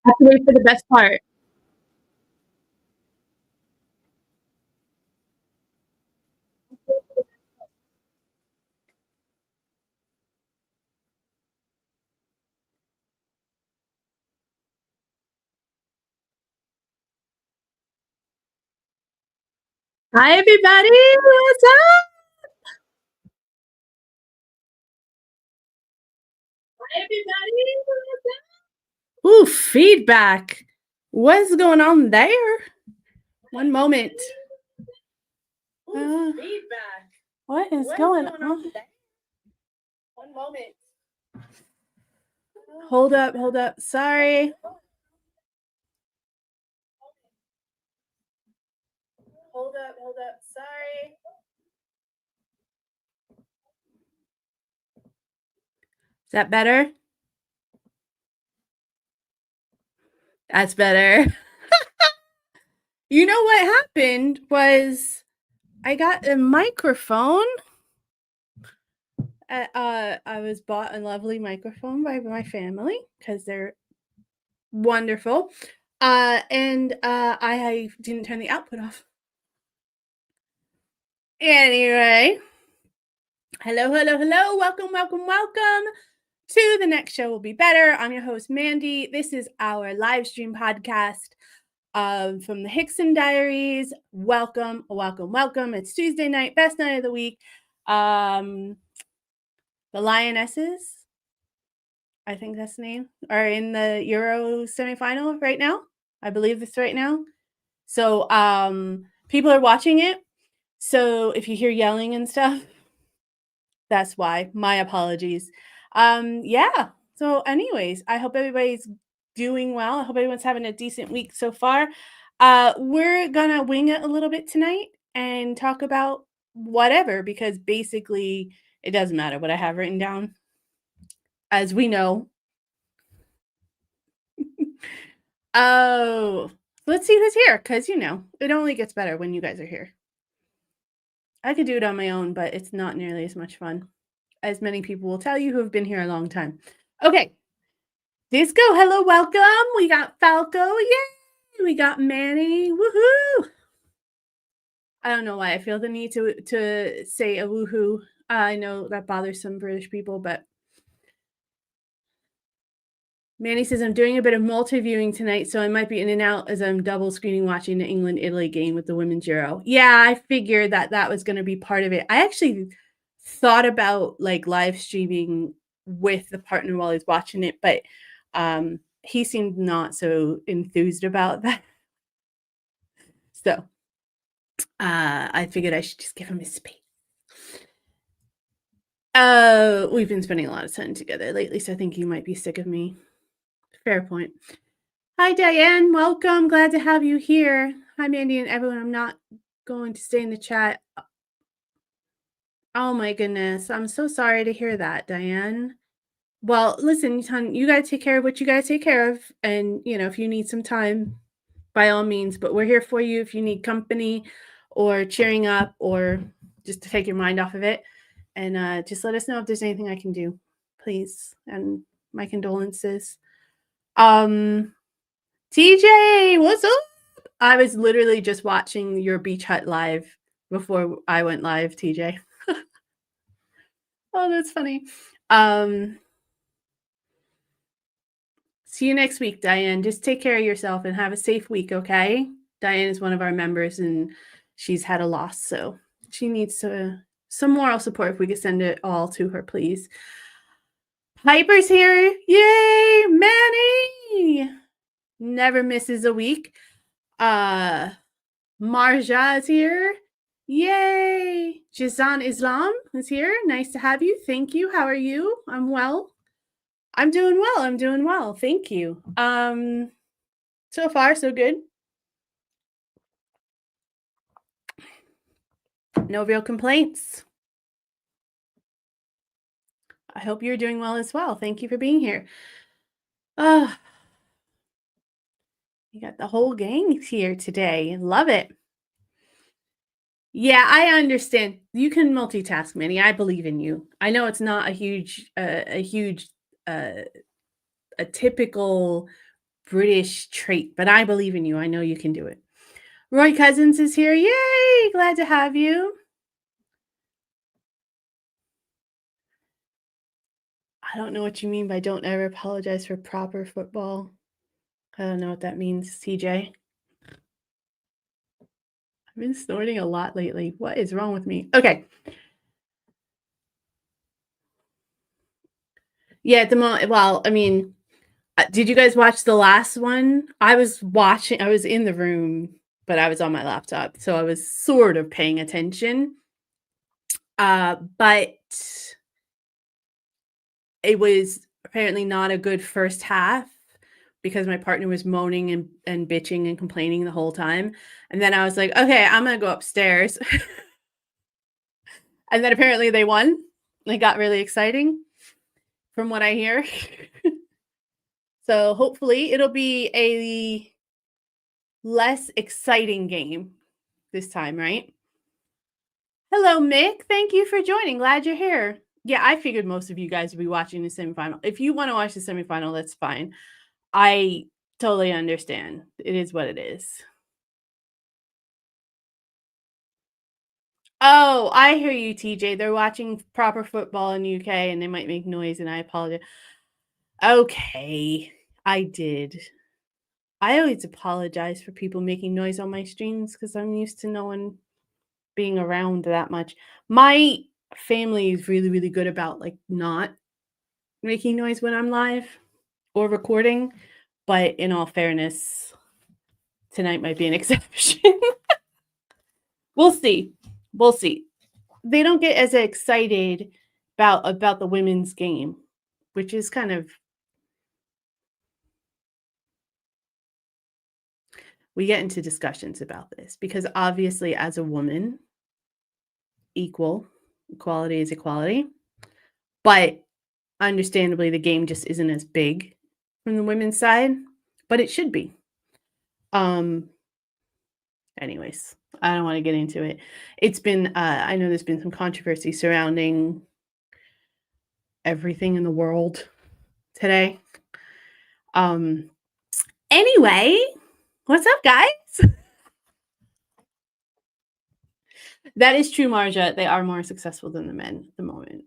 Have to wait for the best part. Hi, everybody. What's up? Hi, everybody. What's up? Ooh, feedback. What's going on there? One moment. Feedback. What is going on? One moment. Hold up. Sorry. Hold up. Sorry. Is that better? That's better. You know what happened was I got a microphone. I was bought a lovely microphone by my family because they're wonderful. And I didn't turn the output off. Anyway, hello. Welcome to The Next Show Will Be Better. I'm your host, Mandy. This is our live stream podcast from the Hickson Diaries. Welcome. It's Tuesday night, best night of the week. The Lionesses, I think that's the name, are in the Euro semifinal right now. I believe this right now. So people are watching it. So if you hear yelling and stuff, that's why. My apologies. Yeah. So anyways, I hope everybody's doing well. I hope everyone's having a decent week so far. We're gonna wing it a little bit tonight and talk about whatever, because basically it doesn't matter what I have written down, as we know. Oh, let's see who's here, because it only gets better when you guys are here. I could do it on my own, but it's not nearly as much fun, as many people will tell you who have been here a long time. Okay. Disco, hello, welcome. We got Falco, yay! We got Manny, woohoo! I don't know why I feel the need to say a woohoo. I know that bothers some British people, but Manny says, I'm doing a bit of multi-viewing tonight, so I might be in and out as I'm double screening watching the England-Italy game with the Women's Euro. Yeah, I figured that was going to be part of it. I actually thought about live streaming with the partner while he's watching it, but he seemed not so enthused about that. So I figured I should just give him his space. We've been spending a lot of time together lately, so I think you might be sick of me. Fair point. Hi, Diane. Welcome. Glad to have you here. Hi, Mandy and everyone. I'm not going to stay in the chat. Oh, my goodness. I'm so sorry to hear that, Diane. Well, listen, hon, you got to take care of what you got to take care of. And, if you need some time, by all means. But we're here for you if you need company or cheering up or just to take your mind off of it. And just let us know if there's anything I can do, please. And my condolences. TJ, what's up? I was literally just watching your Beach Hut live before I went live, TJ. Oh, that's funny. See you next week, Diane. Just take care of yourself and have a safe week, okay? Diane is one of our members and she's had a loss, so she needs some moral support. If we could send it all to her, please. Piper's here. Yay, Manny! Never misses a week. Marja is here. Yay! Jazan Islam is here. Nice to have you. Thank you. How are you? I'm well. I'm doing well. Thank you. So far, so good. No real complaints. I hope you're doing well as well. Thank you for being here. You got the whole gang here today. Love it. Yeah, I understand. You can multitask, Manny. I believe in you. I know it's not a typical British trait, but I believe in you. I know you can do it. Roy Cousins is here. Yay! Glad to have you. I don't know what you mean by don't ever apologize for proper football. I don't know what that means, CJ. I've been snorting a lot lately. What is wrong with me? Okay. Yeah, at the moment, well, I mean, did you guys watch the last one? I was in the room, but I was on my laptop, so I was sort of paying attention. But it was apparently not a good first half because my partner was moaning and bitching and complaining the whole time. And then I was like, okay, I'm gonna go upstairs. And then apparently they won. It got really exciting from what I hear. So hopefully it'll be a less exciting game this time, right? Hello, Mick. Thank you for joining. Glad you're here. Yeah, I figured most of you guys would be watching the semifinal. If you want to watch the semifinal, that's fine. I totally understand. It is what it is. Oh, I hear you, TJ. They're watching proper football in UK and they might make noise, and I apologize. Okay, I did. I always apologize for people making noise on my streams because I'm used to no one being around that much. My family is really, really good about like not making noise when I'm live or recording, but in all fairness, tonight might be an exception. We'll see. We'll see. They don't get as excited about the women's game, which is kind of we get into discussions about this because obviously as a woman, equality is equality. But understandably the game just isn't as big from the women's side, but it should be. Anyways, I don't want to get into it. It's been I know there's been some controversy surrounding everything in the world today. Anyway, what's up, guys? That is true, Marja. They are more successful than the men at the moment.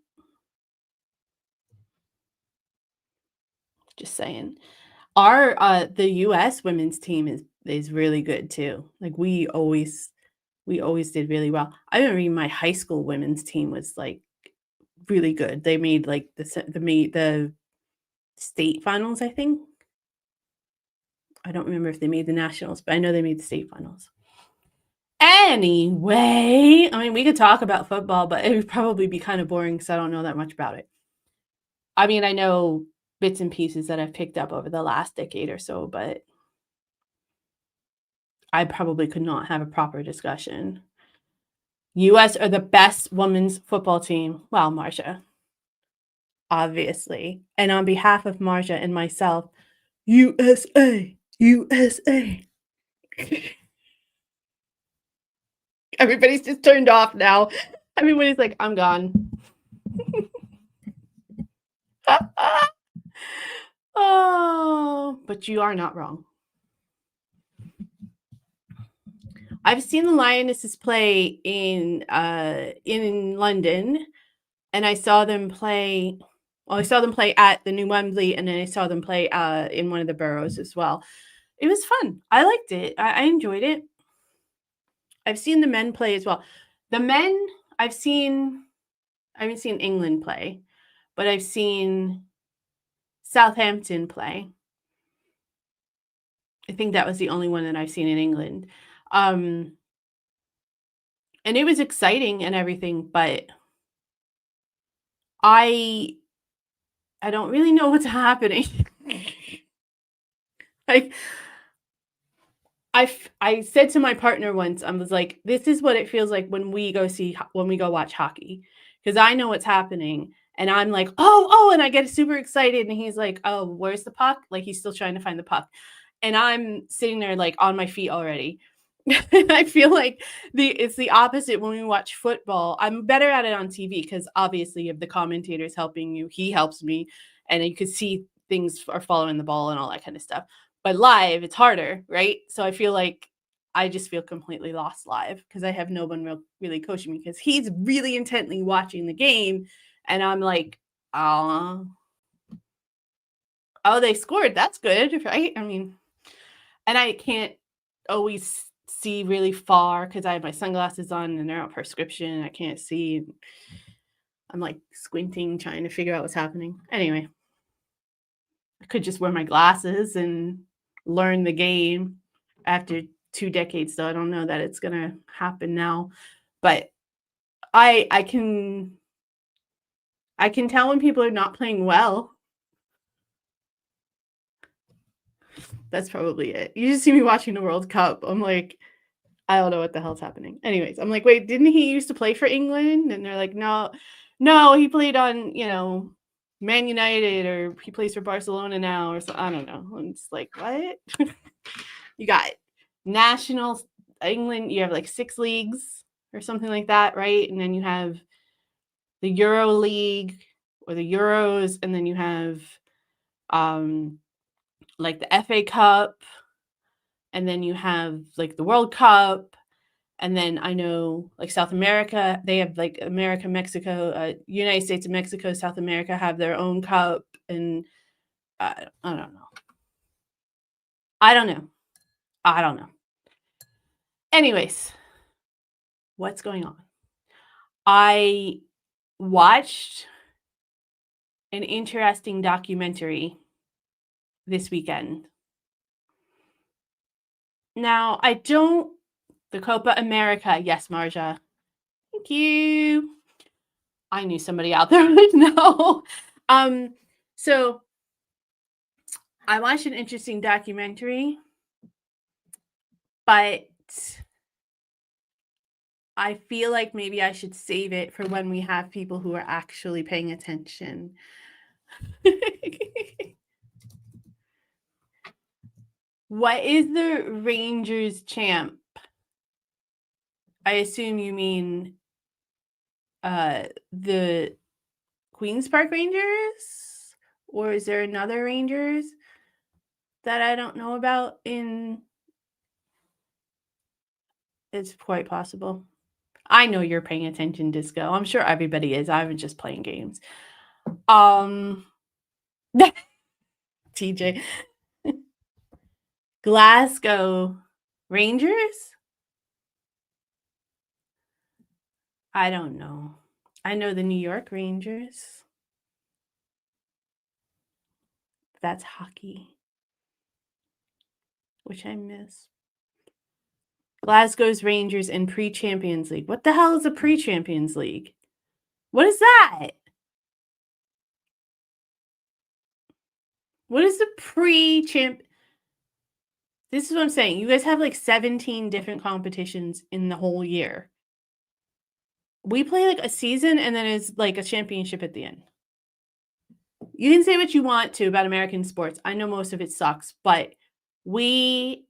Just saying. Our the US women's team is really good too. Like we always did really well. I remember my high school women's team was like really good. They made like the state finals, I think. I don't remember if they made the nationals, but I know they made the state finals. Anyway, I mean, we could talk about football, but it would probably be kind of boring because I don't know that much about it. I mean, I know bits and pieces that I've picked up over the last decade or so, but I probably could not have a proper discussion. US are the best women's football team. Well, Marcia, obviously. And on behalf of Marcia and myself, USA, USA. Everybody's just turned off now. Everybody's like, I'm gone. Oh, but you are not wrong. I've seen the Lionesses play in London, and I saw them play. Well, I saw them play at the New Wembley, and then I saw them play in one of the boroughs as well. It was fun. I liked it. I enjoyed it. I've seen the men play as well. The men I haven't seen England play, but I've seen Southampton play. I think that was the only one that I've seen in England. And it was exciting and everything, but I don't really know what's happening. Like I said to my partner once, I was like, this is what it feels like when we go watch hockey. Because I know what's happening. And I'm like, oh, and I get super excited. And he's like, oh, where's the puck? Like he's still trying to find the puck. And I'm sitting there like on my feet already. I feel like it's the opposite when we watch football. I'm better at it on TV because obviously you have the commentators helping you. He helps me, and you can see things are following the ball and all that kind of stuff. But live, it's harder, right? So I feel like I just feel completely lost live because I have no one really coaching me because he's really intently watching the game. And I'm like, oh, they scored. That's good, right? I mean, and I can't always see really far because I have my sunglasses on and they're on prescription. I can't see. I'm like squinting, trying to figure out what's happening. Anyway, I could just wear my glasses and learn the game after 2 decades, though I don't know that it's gonna happen now. But I can tell when people are not playing well. That's probably it. You just see me watching the World Cup. I'm like, I don't know what the hell's happening. Anyways, I'm like, "Wait, didn't he used to play for England?" And they're like, "No, no, he played on, Man United, or he plays for Barcelona now, or so I don't know." I'm just like, "What?" You got national England, you have like 6 leagues or something like that, right? And then you have the Euro League or the Euros, and then you have like the FA Cup, and then you have like the World Cup, and then I know like South America, they have like America, Mexico, United States and Mexico, South America have their own cup, and I don't know. I don't know. I don't know. Anyways, what's going on? I watched an interesting documentary this weekend. Now, the Copa America. Yes, Marja. Thank you. I knew somebody out there would know. So I watched an interesting documentary, but I feel like maybe I should save it for when we have people who are actually paying attention. What is the Rangers champ? I assume you mean the Queens Park Rangers? Or is there another Rangers that I don't know about in It's quite possible. I know you're paying attention, Disco. I'm sure everybody is. I'm just playing games. TJ. Glasgow Rangers? I don't know. I know the New York Rangers. That's hockey, which I miss. Glasgow's Rangers in pre-Champions League. What the hell is a pre-Champions League? What is that? What is the pre-champ? This is what I'm saying. You guys have like 17 different competitions in the whole year. We play like a season and then it's like a championship at the end. You can say what you want to about American sports. I know most of it sucks, but we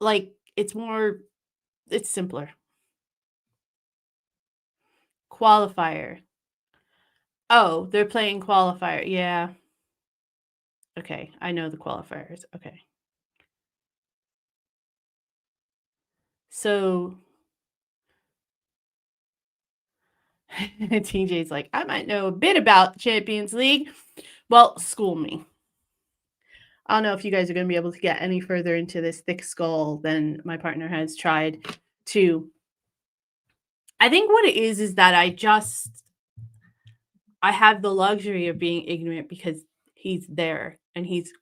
it's simpler. Qualifier. Oh, they're playing qualifier. Yeah. Okay, I know the qualifiers. Okay. So TJ's like, I might know a bit about the Champions League. Well, school me. I don't know if you guys are going to be able to get any further into this thick skull than my partner has tried to. I think what it is that I have the luxury of being ignorant because he's there and he has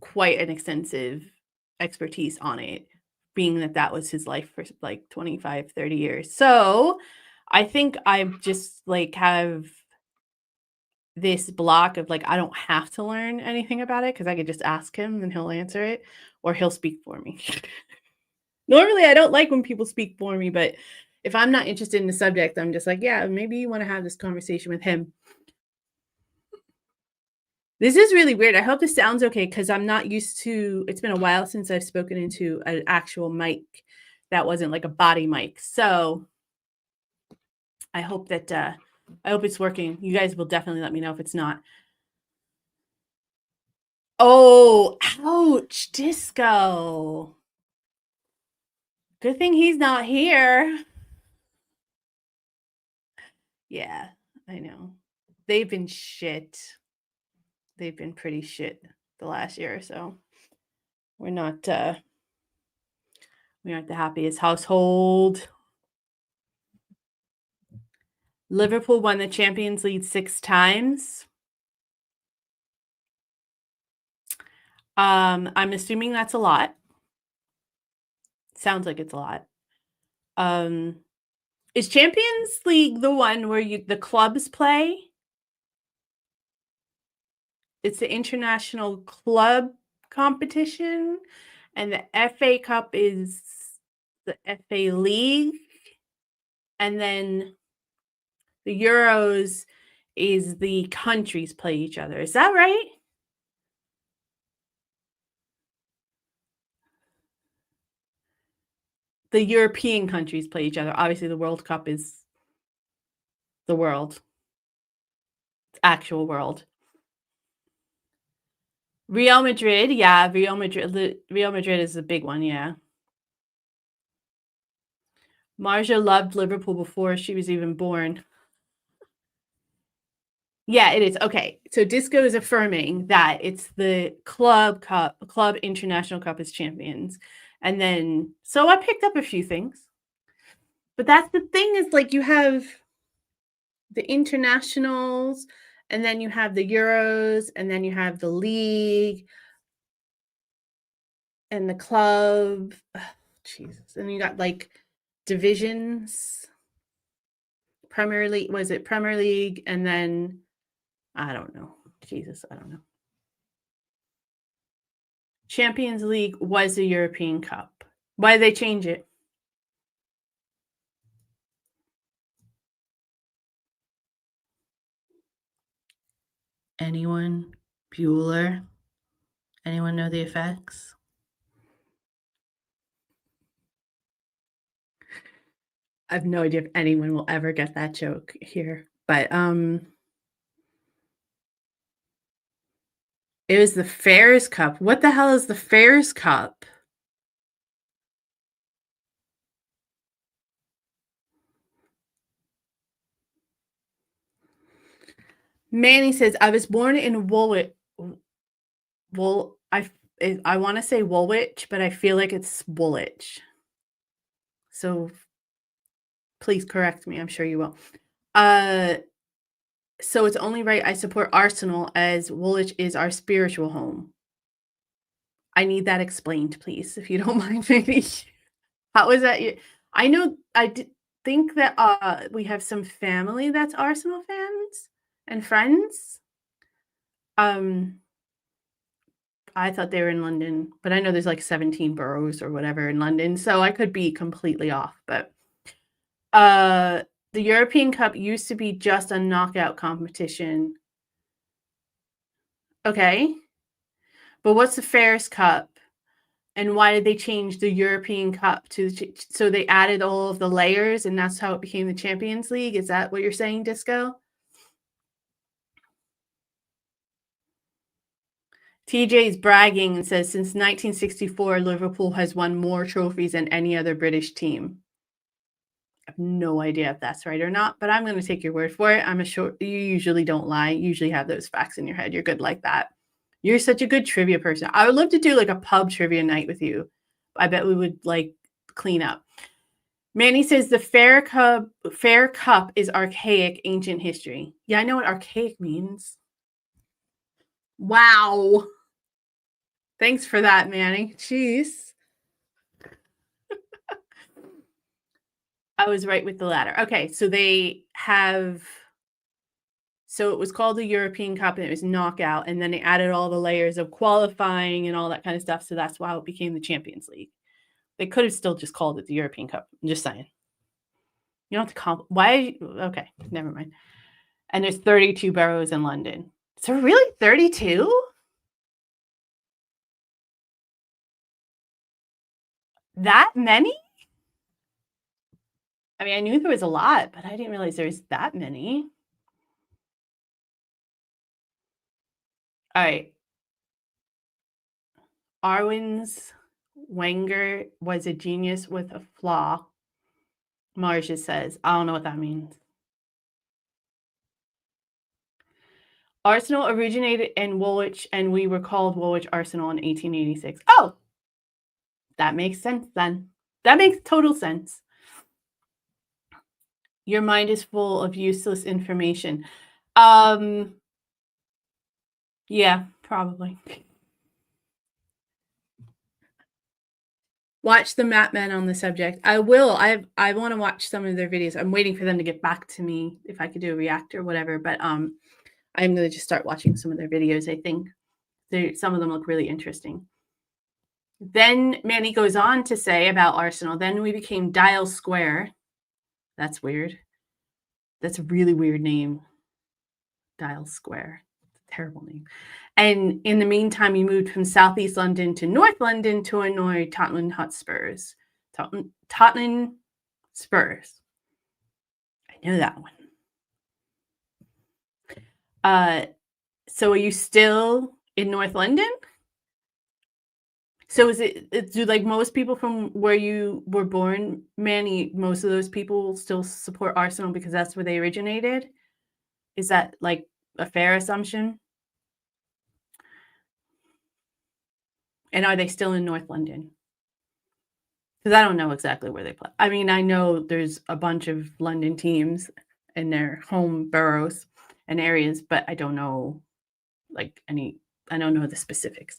quite an extensive expertise on it, being that was his life for like 25, 30 years. So I think I just like have this block of like, I don't have to learn anything about it because I could just ask him and he'll answer it or he'll speak for me. Normally, I don't like when people speak for me, but if I'm not interested in the subject, I'm just like, yeah, maybe you want to have this conversation with him. This is really weird. I hope this sounds okay because I'm not used to it's been a while since I've spoken into an actual mic that wasn't like a body mic. So I hope it's working. You guys will definitely let me know if it's not. Oh, ouch, Disco. Good thing he's not here. Yeah, I know. They've been shit. They've been pretty shit the last year or so. We're not we aren't the happiest household. Liverpool won the Champions League 6 times. I'm assuming that's a lot. Sounds like it's a lot. Um, is Champions League the one where the clubs play? It's the international club competition, and the FA Cup is the FA League, and then the Euros is the countries play each other. Is that right? The European countries play each other. Obviously, the World Cup is the world, actual world. Real Madrid, yeah, Real Madrid is the big one, yeah. Marja loved Liverpool before she was even born. Yeah, it is. Okay. So Disco is affirming that it's the club cup, club international cup as champions. And then so I picked up a few things. But that's the thing is like you have the internationals and then you have the Euros and then you have the league and the club. Jesus. And you got like divisions. Premier League, was it Premier League? And then I don't know. Jesus, I don't know. Champions League was the European Cup. Why did they change it? Anyone? Bueller? Anyone know the effects? I have no idea if anyone will ever get that joke here. But it was the Fairs Cup. What the hell is the Fairs Cup? Manny says, I was born in Woolwich. I want to say Woolwich, but I feel like it's Woolwich. So please correct me. I'm sure you will. So it's only right I support Arsenal as Woolwich is our spiritual home. I need that explained, please, if you don't mind, maybe. How is that? I know think that we have some family that's Arsenal fans and friends. Um, I thought they were in London, but I know there's like 17 boroughs or whatever in London, so I could be completely off. But uh, the European Cup used to be just a knockout competition. Okay, but what's the Fairs Cup? And why did they change the European Cup to so they added all of the layers and that's how it became the Champions League? Is that what you're saying, Disco? TJ's bragging and says since 1964, Liverpool has won more trophies than any other British team. I have no idea if that's right or not, but I'm going to take your word for it. I'm sure you usually don't lie. You usually have those facts in your head. You're good like that. You're such a good trivia person. I would love to do like a pub trivia night with you. I bet we would like clean up. Manny says the fair cup is archaic ancient history. Yeah, I know what archaic means. Wow. Thanks for that, Manny. Jeez. I was right with the latter. Okay, so it was called the European Cup and it was knockout, and then they added all the layers of qualifying and all that kind of stuff. So that's why it became the Champions League. They could have still just called it the European Cup. I'm just saying. You don't have to why? Okay, never mind. And there's 32 boroughs in London. Is there really 32? That many? I mean, I knew there was a lot, but I didn't realize there was that many. All right. Arwen's Wenger was a genius with a flaw, Marcia says. I don't know what that means. Arsenal originated in Woolwich, and we were called Woolwich Arsenal in 1886. Oh, that makes sense then. That makes total sense. Your mind is full of useless information. Yeah, probably. Watch the Map Men on the subject. I will. I want to watch some of their videos. I'm waiting for them to get back to me if I could do a react or whatever. But I'm going to just start watching some of their videos. I think some of them look really interesting. Then Manny goes on to say about Arsenal, then we became Dial Square. That's weird. That's a really weird name. Dial Square. Terrible name. And in the meantime, we moved from Southeast London to North London to annoy Tottenham Hotspurs. Tottenham Spurs. I know that one. So are you still in North London? So is it do like most people from where you were born, Manny, most of those people still support Arsenal because that's where they originated? Is that like a fair assumption? And are they still in North London? Because I don't know exactly where they play. I mean, I know there's a bunch of London teams in their home boroughs and areas, but I don't know I don't know the specifics.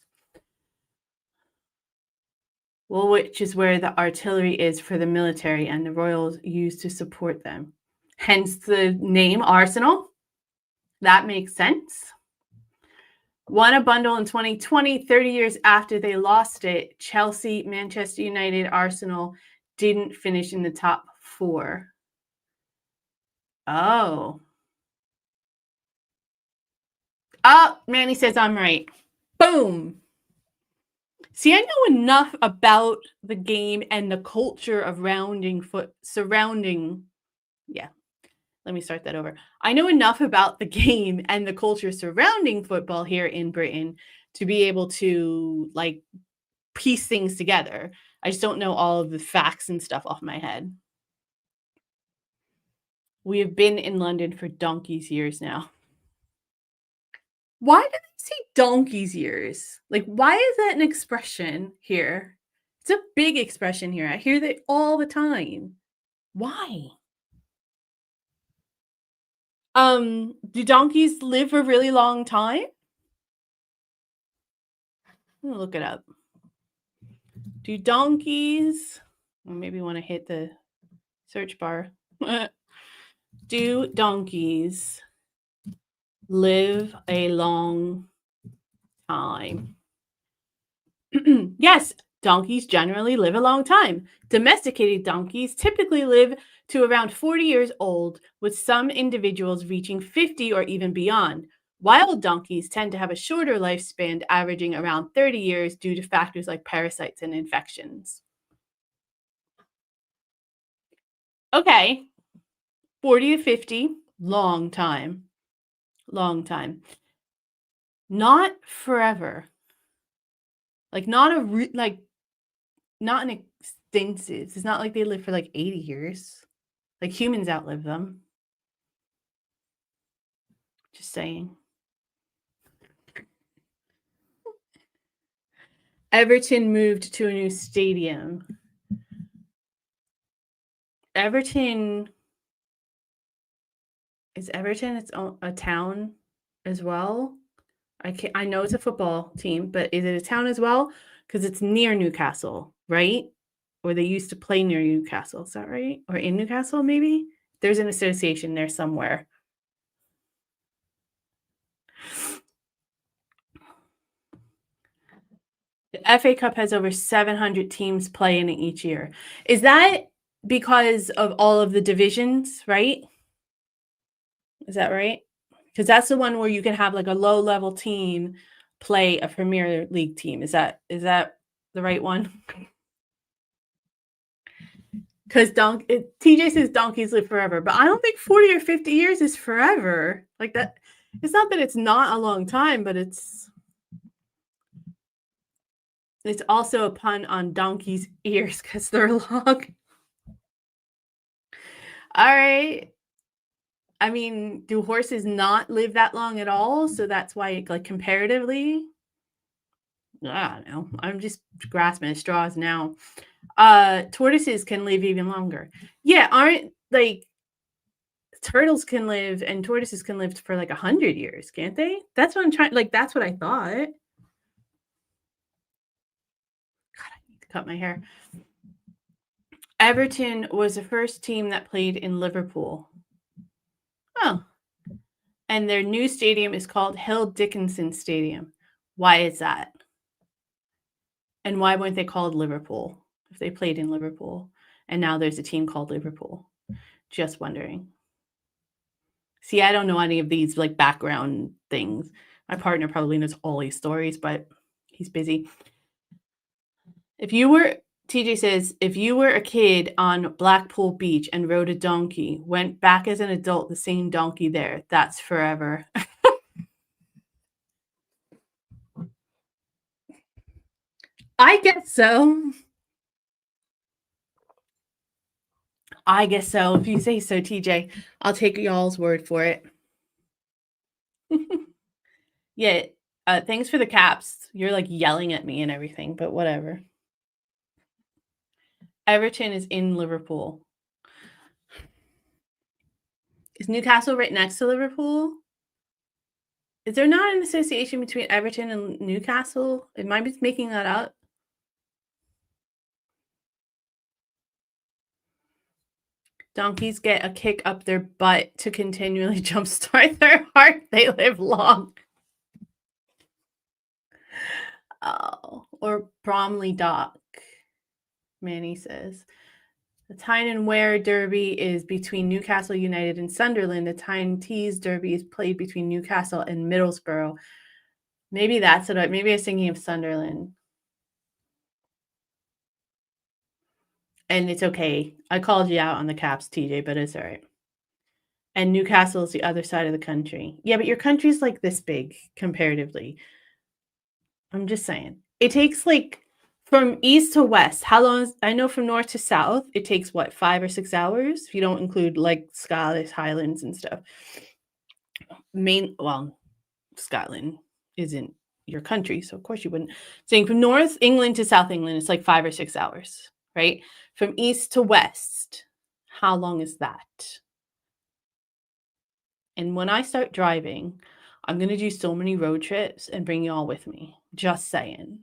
Well, which is where the artillery is for the military and the royals use to support them. Hence the name Arsenal. That makes sense. Won a bundle in 2020, 30 years after they lost it. Chelsea, Manchester United, Arsenal didn't finish in the top 4. Oh. Oh, Manny says I'm right. Boom. See, I know enough about the game and the culture of surrounding. Yeah, let me start that over. I know enough about the game and the culture surrounding football here in Britain to be able to like piece things together. I just don't know all of the facts and stuff off my head. We have been in London for donkey's years now. Why do they say donkey's years? Like, why is that an expression here? It's a big expression here. I hear that all the time. Why? Do donkeys live a really long time? I'm gonna look it up. Do donkeys, or maybe want to hit the search bar. Do donkeys live a long time? Yes, donkeys generally live a long time. Domesticated donkeys typically live to around 40 years old, with some individuals reaching 50 or even beyond. Wild donkeys tend to have a shorter lifespan, averaging around 30 years due to factors like parasites and infections. Okay, 40 to 50, long time. Long time. Not forever. Like not an extensive. It's not like they live for like 80 years. Like humans outlive them. Just saying. Everton moved to a new stadium. Is Everton its own a town as well? I know it's a football team, but is it a town as well? Because it's near Newcastle, right? Or they used to play near Newcastle. Is that right? Or in Newcastle, maybe? There's an association there somewhere. The FA Cup has over 700 teams play in it each year. Is that because of all of the divisions, right? Is that right? Because that's the one where you can have like a low-level team play a Premier League team. Is that the right one? Because TJ says donkeys live forever, but I don't think 40 or 50 years is forever. Like that. It's not that it's not a long time, but it's It's also a pun on donkey's ears because they're long. Alright. I mean, do horses not live that long at all? So that's why, like, comparatively? I don't know. I'm just grasping at straws now. Tortoises can live even longer. Yeah, aren't like turtles can live and tortoises can live for like 100 years, can't they? That's what I'm trying like, that's what I thought. God, I need to cut my hair. Everton was the first team that played in Liverpool. Oh, and their new stadium is called Hill Dickinson Stadium. Why is that? And why weren't they called Liverpool if they played in Liverpool? And now there's a team called Liverpool. Just wondering. See, I don't know any of these like background things. My partner probably knows all these stories, but he's busy. If you were TJ says, if you were a kid on Blackpool Beach and rode a donkey, went back as an adult, the same donkey there, that's forever. I guess so. I guess so. If you say so, TJ, I'll take y'all's word for it. Yeah. Thanks for the caps. You're like yelling at me and everything, but whatever. Everton is in Liverpool. Is Newcastle right next to Liverpool? Is there not an association between Everton and Newcastle? Am I just making that up? Donkeys get a kick up their butt to continually jumpstart their heart. They live long. Oh, or Bromley Dock, Manny says. The Tyne and Wear Derby is between Newcastle United and Sunderland. The Tyne Tees Derby is played between Newcastle and Middlesbrough. Maybe that's what maybe I was thinking of Sunderland. And it's okay. I called you out on the caps, TJ, but it's all right. And Newcastle is the other side of the country. Yeah, but your country's like this big comparatively. I'm just saying. It takes like from east to west. How long is, I know from north to south, it takes what, 5 or 6 hours? If you don't include like Scottish Highlands and stuff. Well, Scotland isn't your country, so of course you wouldn't. Saying from North England to South England, it's like 5 or 6 hours, right? From east to west, how long is that? And when I start driving, I'm going to do so many road trips and bring you all with me. Just saying.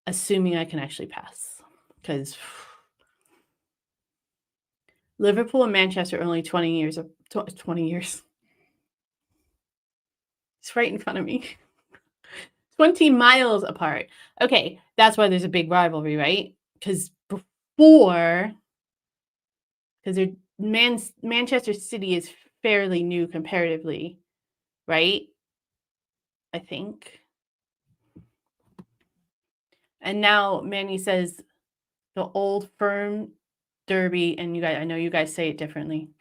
Assuming I can actually pass. Because Liverpool and Manchester are only 20 years. 20 years. It's right in front of me. 20 miles apart. Okay, that's why there's a big rivalry, right? Because before, because Manchester City is fairly new comparatively, right? I think. And now Manny says the Old Firm Derby, and you guys, I know you guys say it differently,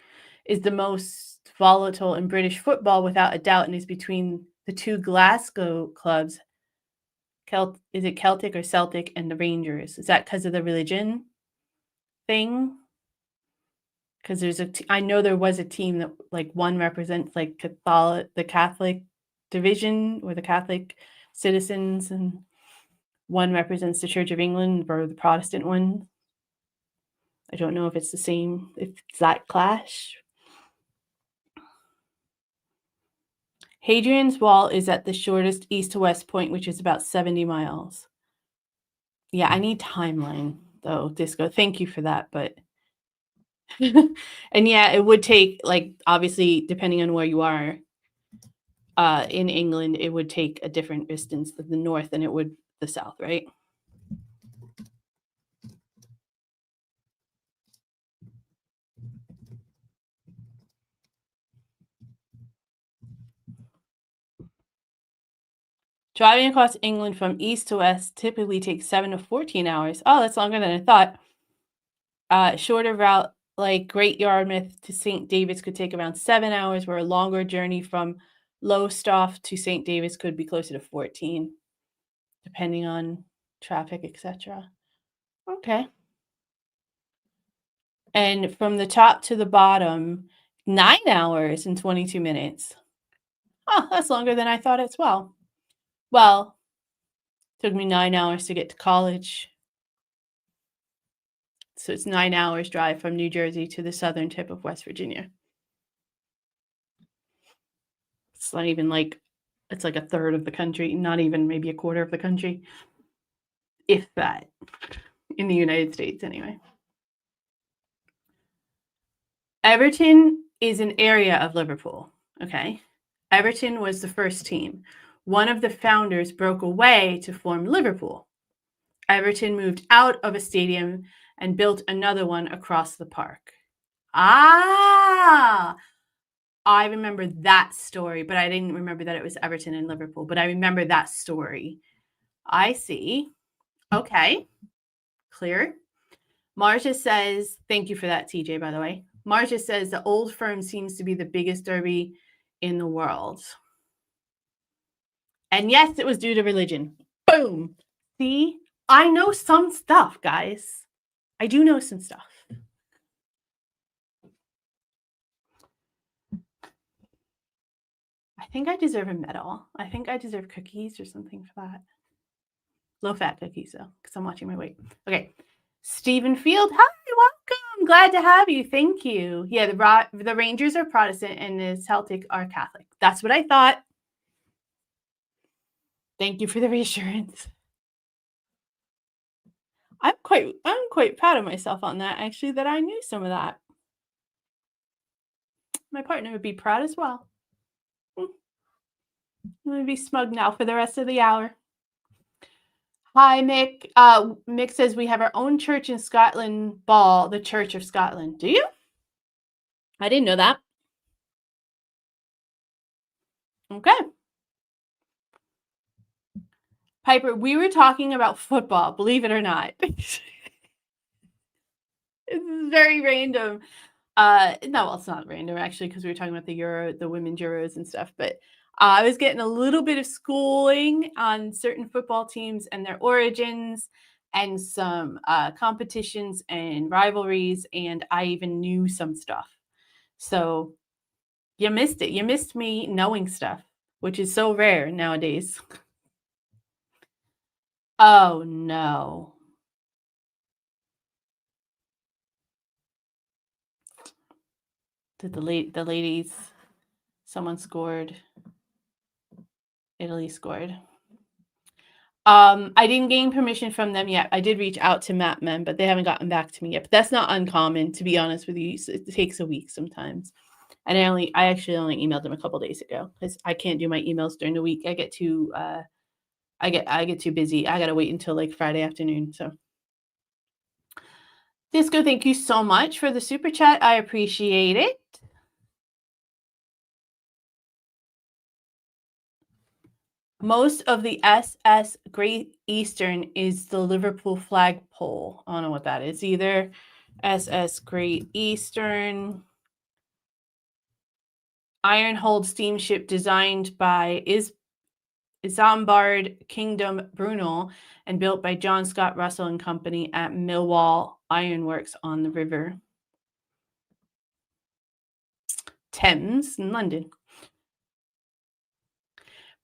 is the most volatile in British football without a doubt, and is between the two Glasgow clubs. Is it Celtic or Celtic and the Rangers? Is that because of the religion thing? Because I know there was a team that like one represents like the Catholic division or the Catholic citizens, and one represents the Church of England or the Protestant one. I don't know if it's the same, if it's that clash. Hadrian's Wall is at the shortest east to west point, which is about 70 miles. Yeah, I need timeline though, Disco. Thank you for that, but and yeah, it would take like obviously depending on where you are in England, it would take a different distance to the north than it would the south, right? Driving across England from east to west typically takes 7 to 14 hours. Oh, that's longer than I thought. Shorter route like Great Yarmouth to St. David's could take around 7 hours, where a longer journey from Lowestoft to St. David's could be closer to 14 depending on traffic, etc. Okay. And from the top to the bottom, 9 hours and 22 minutes. Oh, that's longer than I thought as well. Well, took me 9 hours to get to college. So it's 9 hours drive from New Jersey to the southern tip of West Virginia. It's not even like it's like a third of the country, not even maybe a quarter of the country, if that, in the United States anyway. Everton is an area of Liverpool, okay? Everton was the first team. One of the founders broke away to form Liverpool. Everton moved out of a stadium and built another one across the park. Ah, I remember that story, but I didn't remember that it was Everton and Liverpool, but I remember that story. I see. Okay. Clear. Marcia says, thank you for that, TJ, by the way. Marcia says the Old Firm seems to be the biggest derby in the world. And yes, it was due to religion. Boom. See, I know some stuff, guys. I do know some stuff. I think I deserve a medal. I think I deserve cookies or something for that. Low-fat cookies, though, because I'm watching my weight. Okay. Stephen Field, hi, welcome. Glad to have you. Thank you. Yeah, the Rangers are Protestant and the Celtic are Catholic. That's what I thought. Thank you for the reassurance. I'm quite proud of myself on that, actually, that I knew some of that. My partner would be proud as well. I'm going to be smug now for the rest of the hour. Hi, Mick. Mick says we have our own church in Scotland, Ball, the Church of Scotland. Do you? I didn't know that. Okay. Piper, we were talking about football, believe it or not. It's very random. No, well, it's not random actually, because we were talking about the women's Euros and stuff. But I was getting a little bit of schooling on certain football teams and their origins, and some competitions and rivalries, and I even knew some stuff. So you missed it. You missed me knowing stuff, which is so rare nowadays. Oh no. Did the ladies, someone scored. Italy scored. I didn't gain permission from them yet. I did reach out to Matmen, but they haven't gotten back to me yet. But that's not uncommon, to be honest with you. It takes a week sometimes. And I actually only emailed them a couple days ago because I can't do my emails during the week. I get too busy. I gotta wait until like Friday afternoon. So Disco, thank you so much for the super chat. I appreciate it. Most of the SS Great Eastern is the Liverpool flagpole. I don't know what that is either. SS Great Eastern. Ironhold steamship designed by Isambard Kingdom Brunel and built by John Scott Russell and Company at Millwall Ironworks on the river Thames in London.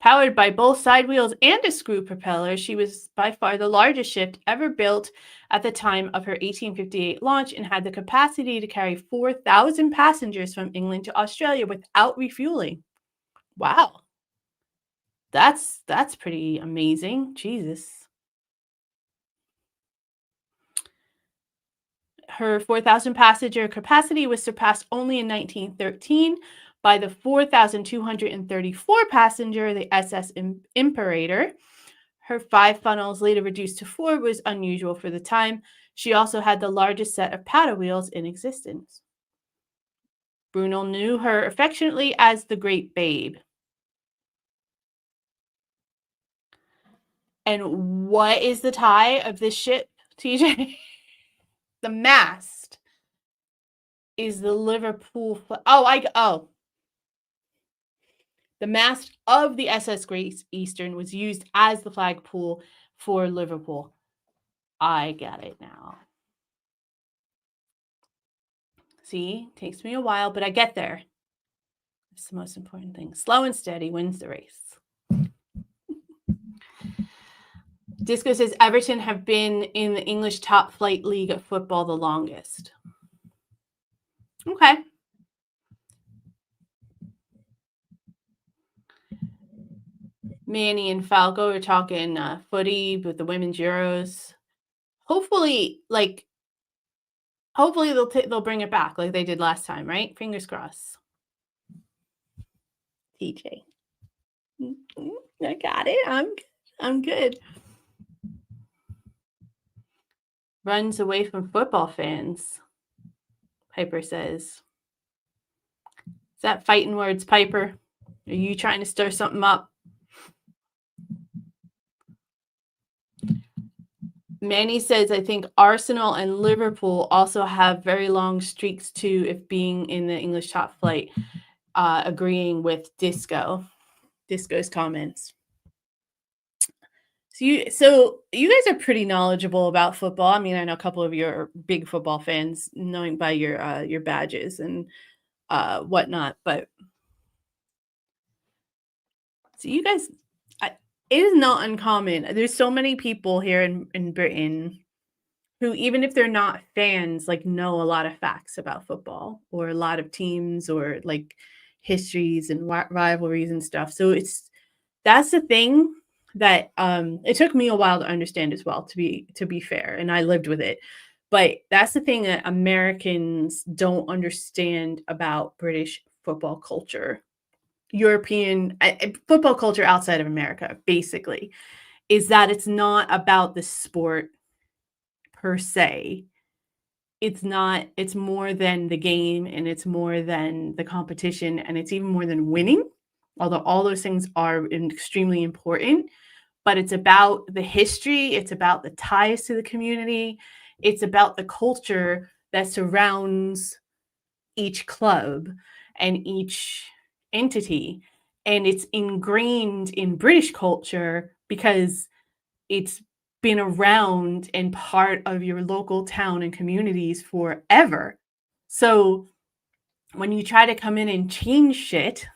Powered by both side wheels and a screw propeller, she was by far the largest ship ever built at the time of her 1858 launch and had the capacity to carry 4,000 passengers from England to Australia without refueling. Wow. That's pretty amazing. Jesus. Her 4,000 passenger capacity was surpassed only in 1913 by the 4,234 passenger, the SS Imperator. Her 5 funnels, later reduced to 4, was unusual for the time. She also had the largest set of paddle wheels in existence. Brunel knew her affectionately as the Great Babe. And what is the tie of this ship, TJ? The mast is the Liverpool. The The mast of the SS Great Eastern was used as the flagpole for Liverpool. I get it now. See, takes me a while, but I get there. It's the most important thing. Slow and steady wins the race. Disco says Everton have been in the English top flight league of football the longest. Okay. Manny and Falco are talking footy with the women's Euros. Hopefully, hopefully they'll bring it back like they did last time, right? Fingers crossed. TJ, I got it. I'm good. Runs away from football fans. Piper says. Is that fighting words, Piper? Are you trying to stir something up? Manny says, I think Arsenal and Liverpool also have very long streaks too, if being in the English top flight. Agreeing with Disco's comments. So you guys are pretty knowledgeable about football. I mean, I know a couple of you are big football fans, knowing by your badges and whatnot. But so you guys, it is not uncommon. There's so many people here in Britain who, even if they're not fans, like know a lot of facts about football or a lot of teams or like histories and rivalries and stuff. So that's the thing that it took me a while to understand as well, to be fair, and I lived with it. But that's the thing that Americans don't understand about British football culture, European football culture outside of America, basically, is that it's not about the sport per se. It's more than the game, and it's more than the competition, and it's even more than winning, although all those things are extremely important. But it's about the history, it's about the ties to the community, it's about the culture that surrounds each club and each entity. And it's ingrained in British culture because it's been around and part of your local town and communities forever. So when you try to come in and change shit,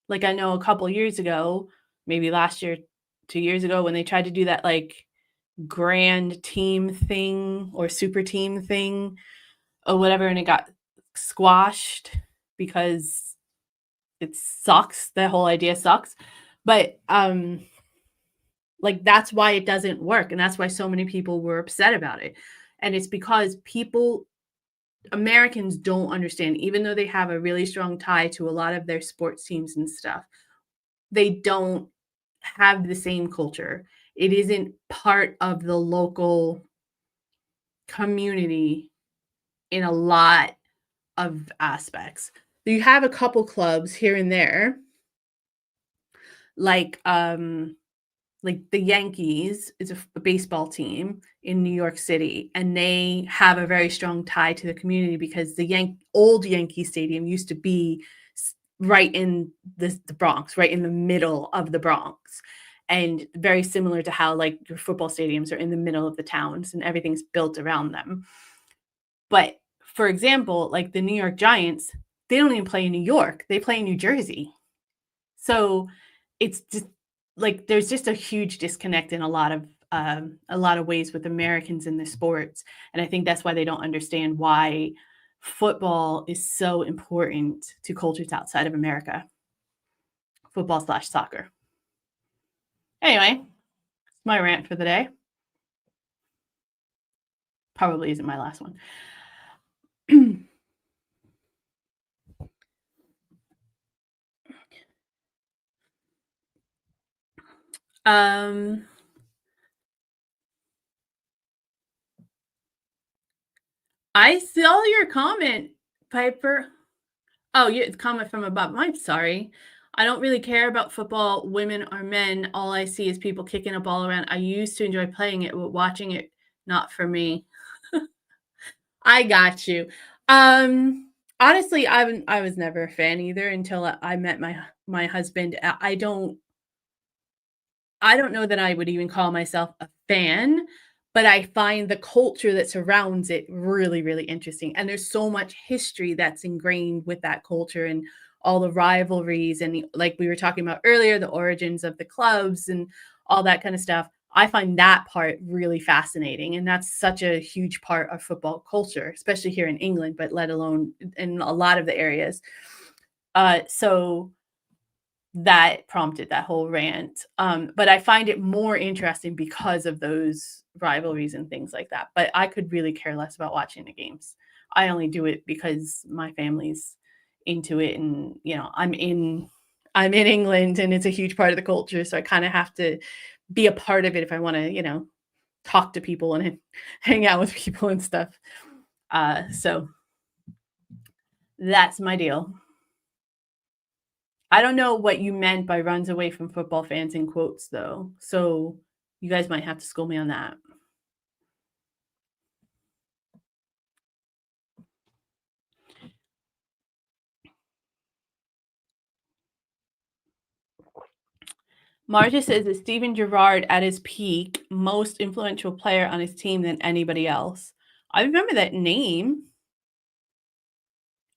like I know a couple years ago, maybe last year, 2 years ago, when they tried to do that like grand team thing or super team thing or whatever, and it got squashed because it sucks. The whole idea sucks. But like that's why it doesn't work, and that's why so many people were upset about it. And it's because Americans don't understand, even though they have a really strong tie to a lot of their sports teams and stuff, they don't have the same culture. It isn't part of the local community in a lot of aspects. You have a couple clubs here and there, like the Yankees is a baseball team in New York City, and they have a very strong tie to the community because the old Yankee Stadium used to be right in the Bronx, right in the middle of the Bronx. And very similar to how like your football stadiums are in the middle of the towns and everything's built around them. But for example, like the New York Giants, they don't even play in New York. They play in New Jersey. So it's just like there's just a huge disconnect in a lot of ways with Americans in the sports. And I think that's why they don't understand why football is so important to cultures outside of America. Football/soccer. Anyway, it's my rant for the day. Probably isn't my last one. I saw your comment, Piper. Oh, yeah, it's comment from above. I'm sorry. I don't really care about football, women or men. All I see is people kicking a ball around. I used to enjoy playing it, but watching it, not for me. I got you. Honestly, I was never a fan either until I met my husband, I don't know that I would even call myself a fan, but I find the culture that surrounds it really, really interesting, and there's so much history that's ingrained with that culture and all the rivalries and like we were talking about earlier, the origins of the clubs and all that kind of stuff. I find that part really fascinating, and that's such a huge part of football culture, especially here in England, but let alone in a lot of the areas. So that prompted that whole rant. But I find it more interesting because of those rivalries and things like that. But I could really care less about watching the games. I only do it because my family's into it and I'm in England and it's a huge part of the culture. So I kind of have to be a part of it if I want to, talk to people and hang out with people and stuff. So that's my deal. I don't know what you meant by runs away from football fans in quotes, though. So you guys might have to school me on that. Marta says that Steven Gerrard at his peak, most influential player on his team than anybody else. I remember that name.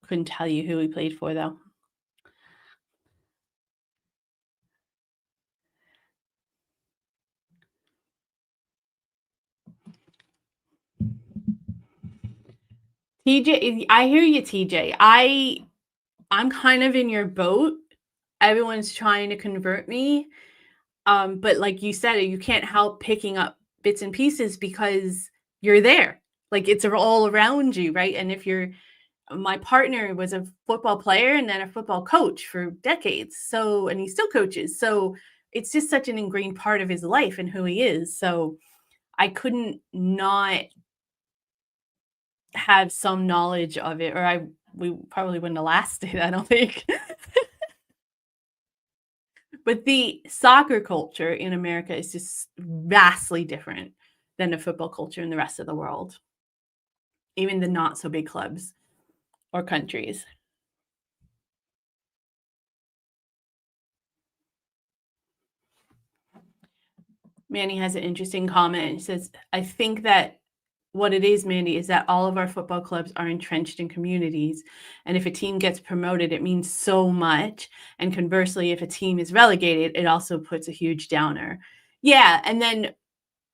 Couldn't tell you who he played for, though. TJ, I hear you, TJ. I'm kind of in your boat. Everyone's trying to convert me. But like you said, you can't help picking up bits and pieces because you're there. Like it's all around you, right? And if you're my partner was a football player and then a football coach for decades. So, and he still coaches. So it's just such an ingrained part of his life and who he is. So I couldn't not have some knowledge of it, or we probably wouldn't have lasted, I don't think. But the soccer culture in America is just vastly different than the football culture in the rest of the world, even the not so big clubs or countries. Manny has an interesting comment. He says, I think that what it is, Mandy, is that all of our football clubs are entrenched in communities. And if a team gets promoted, it means so much. And conversely, if a team is relegated, it also puts a huge downer. Yeah. And then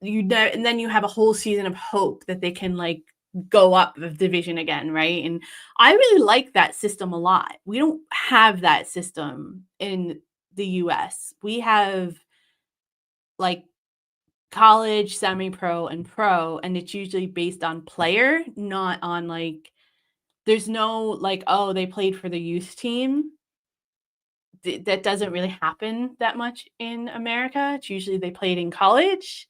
you have a whole season of hope that they can like go up the division again, right? And I really like that system a lot. We don't have that system in the US. We have like college, semi-pro, and pro, and it's usually based on player, not on like there's no like, oh, they played for the youth team. That doesn't really happen that much in America. It's usually they played in college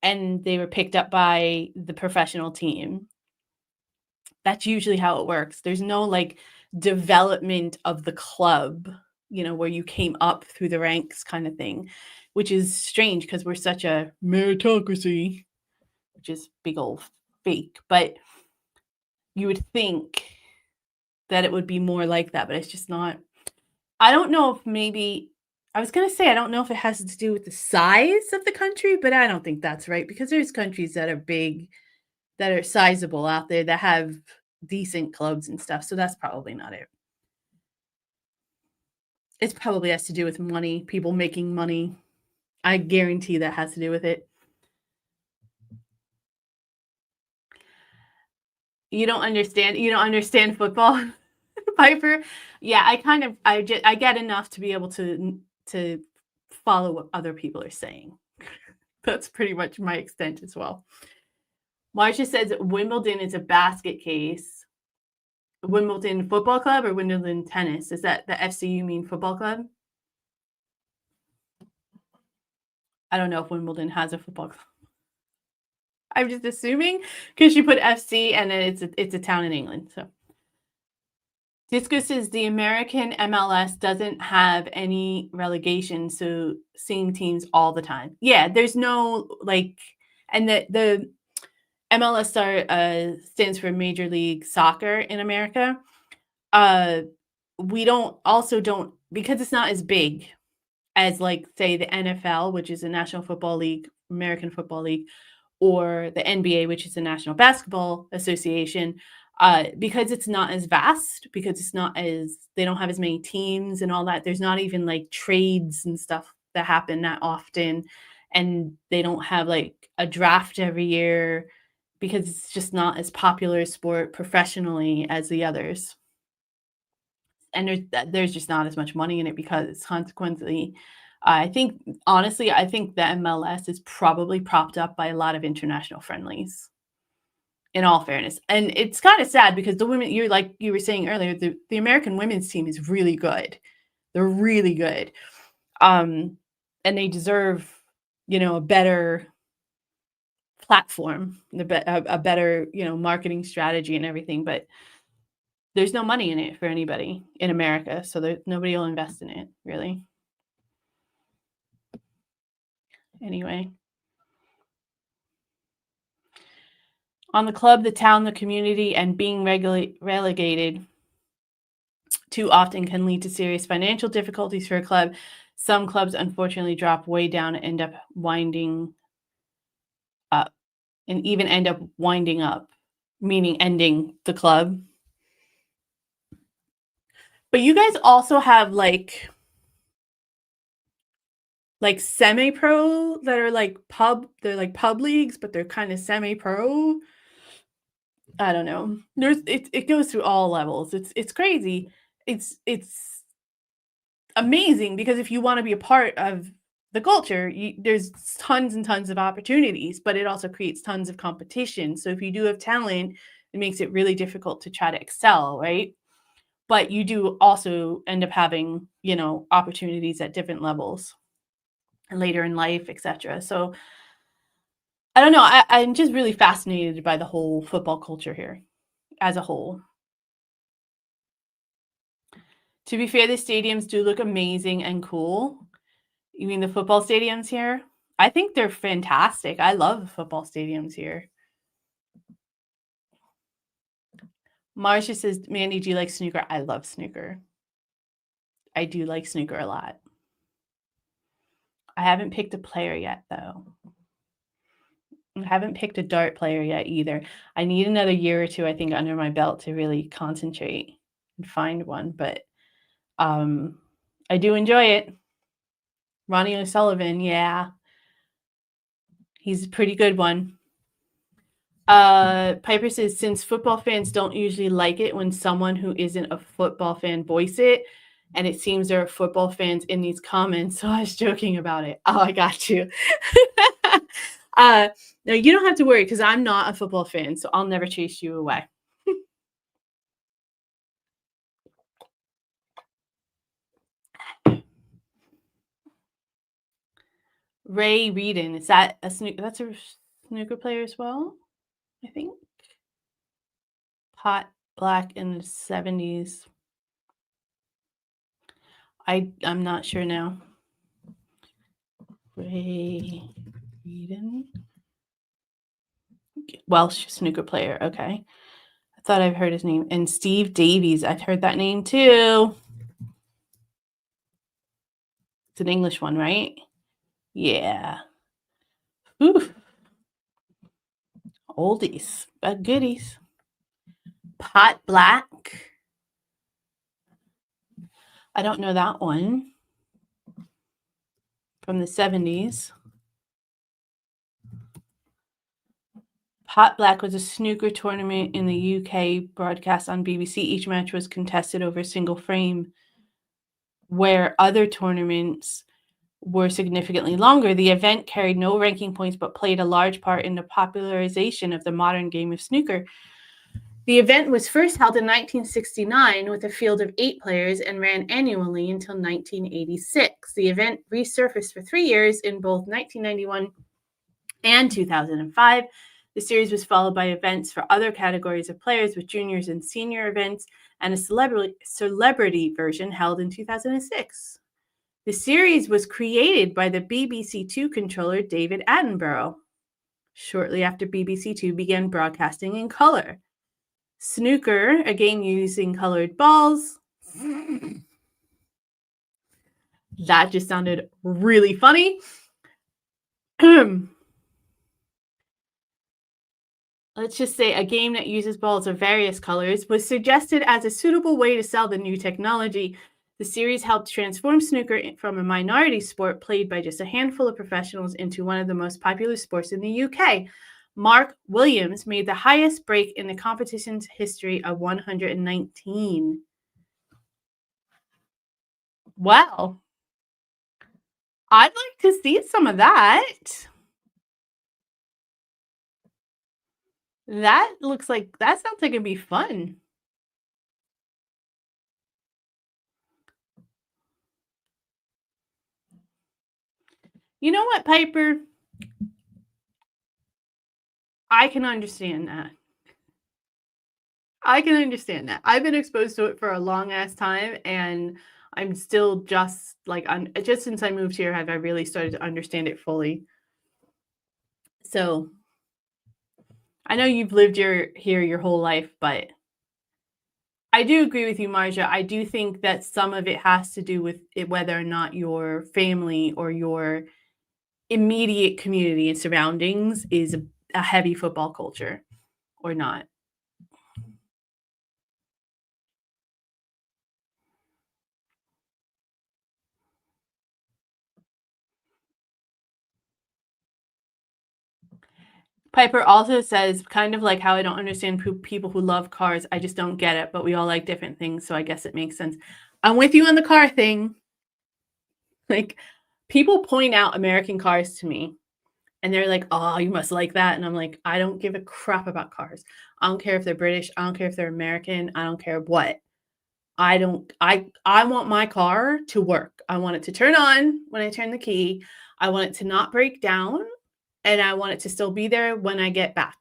and they were picked up by the professional team. That's usually how it works. There's no like development of the club, where you came up through the ranks kind of thing, which is strange because we're such a meritocracy, which is big old fake. But you would think that it would be more like that, but it's just not. I don't know if maybe I was gonna say I don't know if it has to do with the size of the country, but I don't think that's right because there's countries that are big, that are sizable out there that have decent clubs and stuff. So that's probably not it. It's probably has to do with money, people making money. I guarantee that has to do with it. You don't understand football, Piper? Yeah, I get enough to be able to follow what other people are saying. That's pretty much my extent as well. Marcia says Wimbledon is a basket case. Wimbledon Football Club or Wimbledon Tennis? Is that the FCU mean football club? I don't know if Wimbledon has a football club. I'm just assuming because you put FC and then it's a town in England. So Disco says the American MLS doesn't have any relegation, so same teams all the time. Yeah, there's no like, and the MLS stands for Major League Soccer in America. Uh, we don't because it's not as big as, like, say, the NFL, which is the National Football League, American Football League, or the NBA, which is the National Basketball Association, because it's not as vast, because it's not as they don't have as many teams and all that. There's not even like trades and stuff that happen that often, and they don't have like a draft every year because it's just not as popular a sport professionally as the others. And there's just not as much money in it because consequently, I think honestly, I think the MLS is probably propped up by a lot of international friendlies, in all fairness. And it's kinda sad because the women you're like you were saying earlier, the American women's team is really good. They're really good. Um, and they deserve, a better platform, a better, marketing strategy and everything, but there's no money in it for anybody in America, so nobody will invest in it, really. Anyway, on the club, the town, the community, and being relegated too often can lead to serious financial difficulties for a club. Some clubs unfortunately drop way down and end up winding up, and even end up winding up, meaning ending the club. But you guys also have like semi-pro that are like they're like pub leagues, but they're kind of semi-pro. I don't know. It goes through all levels. It's crazy. It's amazing because if you want to be a part of the culture, there's tons and tons of opportunities, but it also creates tons of competition. So if you do have talent, it makes it really difficult to try to excel, right? But you do also end up having, opportunities at different levels and later in life, etc. So I don't know. I'm just really fascinated by the whole football culture here as a whole. To be fair, the stadiums do look amazing and cool. You mean the football stadiums here? I think they're fantastic. I love football stadiums here. Marcia says, Mandy, do you like snooker? I love snooker. I do like snooker a lot. I haven't picked a player yet, though. I haven't picked a dart player yet either. I need another year or two, I think, under my belt to really concentrate and find one. But I do enjoy it. Ronnie O'Sullivan, yeah. He's a pretty good one. Piper says, since football fans don't usually like it when someone who isn't a football fan voice it, and it seems there are football fans in these comments, so I was joking about it. Oh, I got you. No, you don't have to worry because I'm not a football fan, so I'll never chase you away. Ray Reedon, is that that's a snooker player as well? I think. Pot black in the 70s. I'm not sure now. Ray Reedon. Welsh snooker player. Okay. I thought I've heard his name. And Steve Davies. I've heard that name too. It's an English one, right? Yeah. Ooh. Oldies, but goodies. Pot black. I don't know that one. From the 70s. Pot Black was a snooker tournament in the UK broadcast on BBC. Each match was contested over a single frame, where other tournaments were significantly longer. The event carried no ranking points but played a large part in the popularization of the modern game of snooker. The event was first held in 1969 with a field of 8 players and ran annually until 1986. The event resurfaced for 3 years in both 1991 and 2005. The series was followed by events for other categories of players with juniors and senior events and a celebrity version held in 2006. The series was created by the BBC Two controller David Attenborough, shortly after BBC Two began broadcasting in color. Snooker, a game using colored balls, That just sounded really funny. Let's just say a game that uses balls of various colors was suggested as a suitable way to sell the new technology. The series helped transform snooker from a minority sport played by just a handful of professionals into one of the most popular sports in the UK. Mark Williams made the highest break in the competition's history of 119. Well, I'd like to see some of that. That sounds like it'd be fun. You know what, Piper? I can understand that. I can understand that. I've been exposed to it for a long ass time, and I'm still just like just since I moved here have I really started to understand it fully. So I know you've lived here your whole life, but I do agree with you, Marja. I do think that some of it has to do with it, whether or not your family or your immediate community and surroundings is a heavy football culture or not. Piper also says, kind of like how I don't understand people who love cars. I just don't get it, but we all like different things. So I guess it makes sense. I'm with you on the car thing. Like, people point out American cars to me and they're like, oh, you must like that. And I'm like, I don't give a crap about cars. I don't care if they're British. I don't care if they're American. I don't care what. I don't, I want my car to work. I want it to turn on when I turn the key. I want it to not break down and I want it to still be there when I get back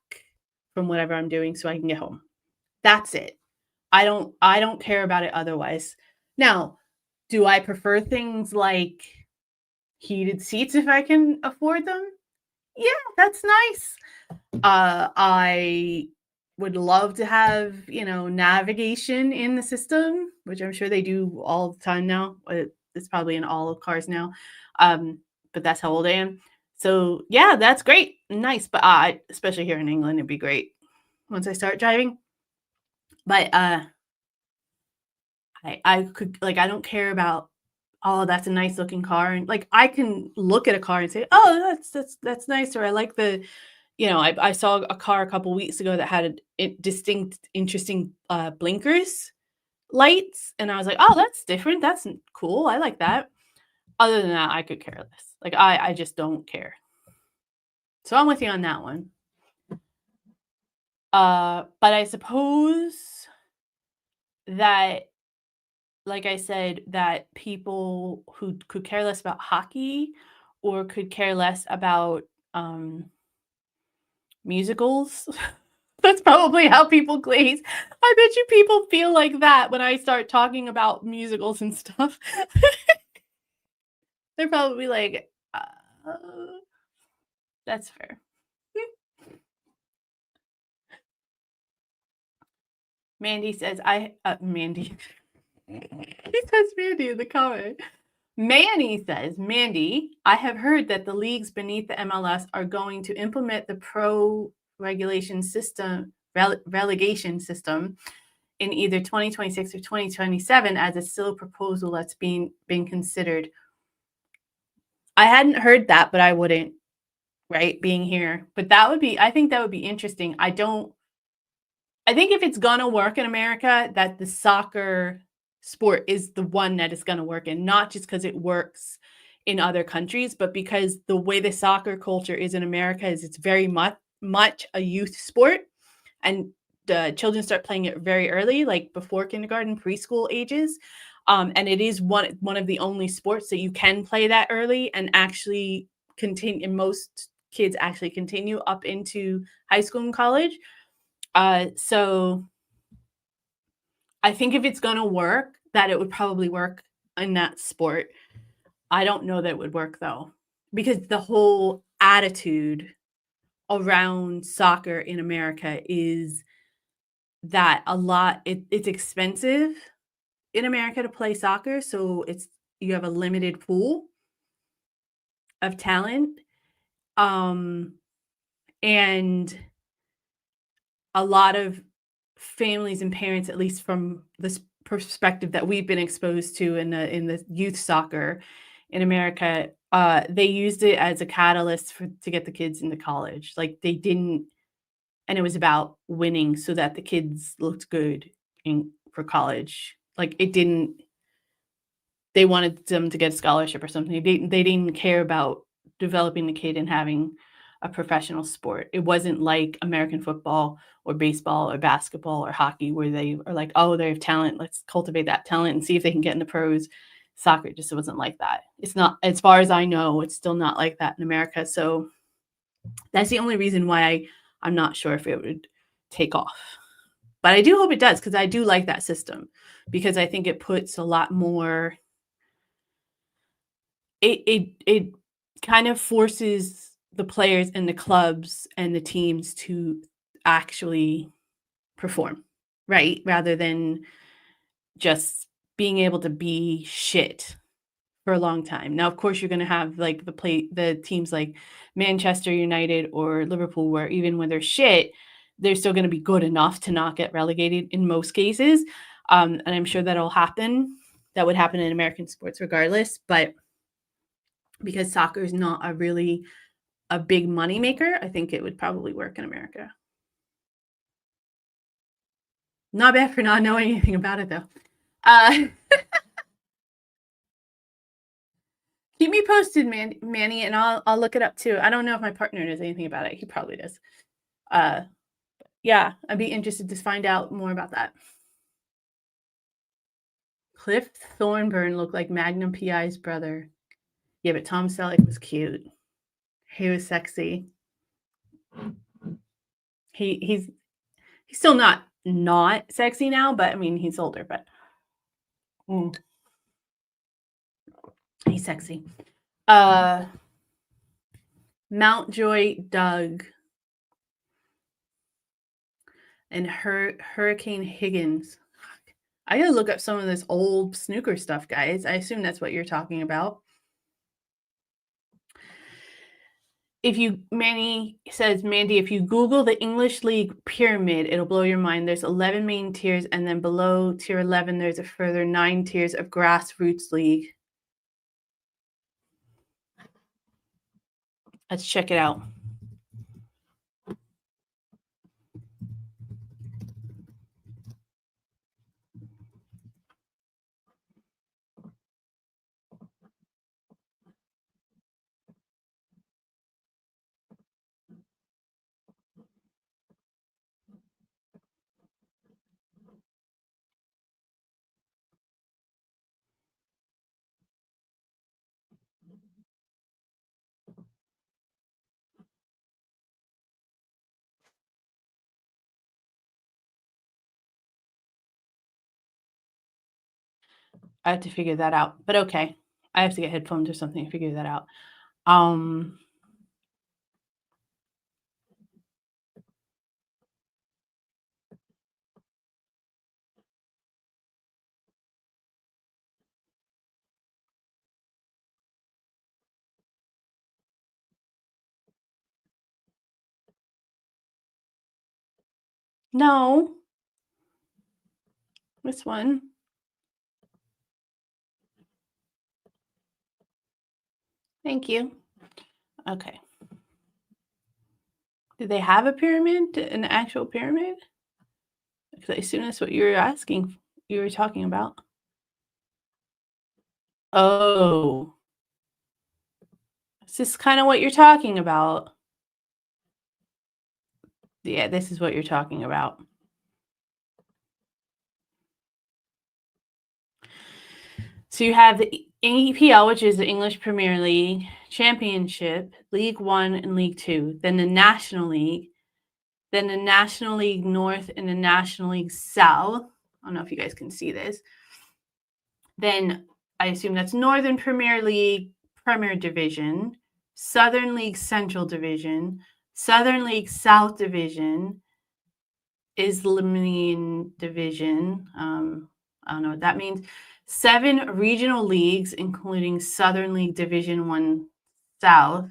from whatever I'm doing so I can get home. That's it. I don't care about it otherwise. Now, do I prefer things like heated seats if I can afford them? Yeah, that's nice. I would love to have, navigation in the system, which I'm sure they do all the time now. It's probably in all of cars now. Um, but that's how old I am. So yeah, that's great. Nice. But especially here in England, it'd be great once I start driving. But I could like I don't care about, oh, that's a nice looking car. And like I can look at a car and say, oh, that's nice, or I like I saw a car a couple weeks ago that had distinct, interesting blinkers lights, and I was like, "Oh, that's different. That's cool. I like that." Other than that, I could care less. Like I just don't care. So I'm with you on that one. But I suppose that, like I said, that people who could care less about hockey or could care less about um, musicals. That's probably how people glaze. I bet you people feel like that when I start talking about musicals and stuff. They're probably like, that's fair. Mandy says, Mandy. He says Mandy in the comment. Manny says, Mandy, I have heard that the leagues beneath the MLS are going to implement the pro regulation system, relegation system in either 2026 or 2027 as it's still a proposal that's being considered. I hadn't heard that, but I wouldn't, right? Being here. But I think that would be interesting. I think if it's gonna work in America, that the soccer sport is the one that is gonna work, and not just because it works in other countries, but because the way the soccer culture is in America is it's very much a youth sport, and the children start playing it very early, like before kindergarten, preschool ages. And it is one of the only sports that you can play that early and actually continue. And most kids actually continue up into high school and college. So I think if it's gonna work, that it would probably work in that sport. I don't know that it would work though, because the whole attitude around soccer in America is that it's expensive in America to play soccer, so you have a limited pool of talent. Um, and a lot of families and parents, at least from this perspective that we've been exposed to in the youth soccer in America, they used it as a catalyst to get the kids into college. Like they didn't, and it was about winning so that the kids looked good for college. Like it didn't. They wanted them to get a scholarship or something. They didn't care about developing the kid and having a professional sport. It wasn't like American football or baseball or basketball or hockey where they are like, "Oh, they have talent. Let's cultivate that talent and see if they can get in the pros." Soccer just wasn't like that. It's not, as far as I know, it's still not like that in America. So that's the only reason why I'm not sure if it would take off. But I do hope it does because I do like that system because I think it puts a lot more it kind of forces the players and the clubs and the teams to actually perform, right? Rather than just being able to be shit for a long time. Now, of course, you're gonna have like the teams like Manchester United or Liverpool, where even when they're shit, they're still gonna be good enough to not get relegated in most cases. And I'm sure that'll happen. That would happen in American sports regardless, but because soccer is not a big money maker, I think it would probably work in America. Not bad for not knowing anything about it though. Uh, keep me posted, Manny, and I'll look it up too. I don't know if my partner knows anything about it. He probably does. Uh, yeah, I'd be interested to find out more about that. Cliff Thornburn looked like Magnum PI's brother. Yeah, but Tom Selleck was cute. He was sexy. He's still not sexy now, but I mean he's older, but he's sexy. Mountjoy Doug and Hurricane Higgins. I gotta look up some of this old snooker stuff, guys. I assume that's what you're talking about. Mandy says, Mandy, if you Google the English League pyramid, it'll blow your mind. There's 11 main tiers, and then below tier 11, there's a further 9 tiers of grassroots league. Let's check it out. I have to figure that out, but okay. I have to get headphones or something to figure that out. No, this one. Thank you. Okay. Do they have a pyramid? An actual pyramid? Because I assume that's what you were asking. You were talking about. Oh, is this kind of what you're talking about? Yeah, this is what you're talking about. So you have the EPL, which is the English Premier League, Championship, League One, and League Two. Then the National League, then the National League North and the National League South. I don't know if you guys can see this. Then I assume that's Northern Premier League, Premier Division, Southern League Central Division, Southern League South Division, Islamian Division. I don't know what that means. 7 regional leagues, including Southern League Division 1 South.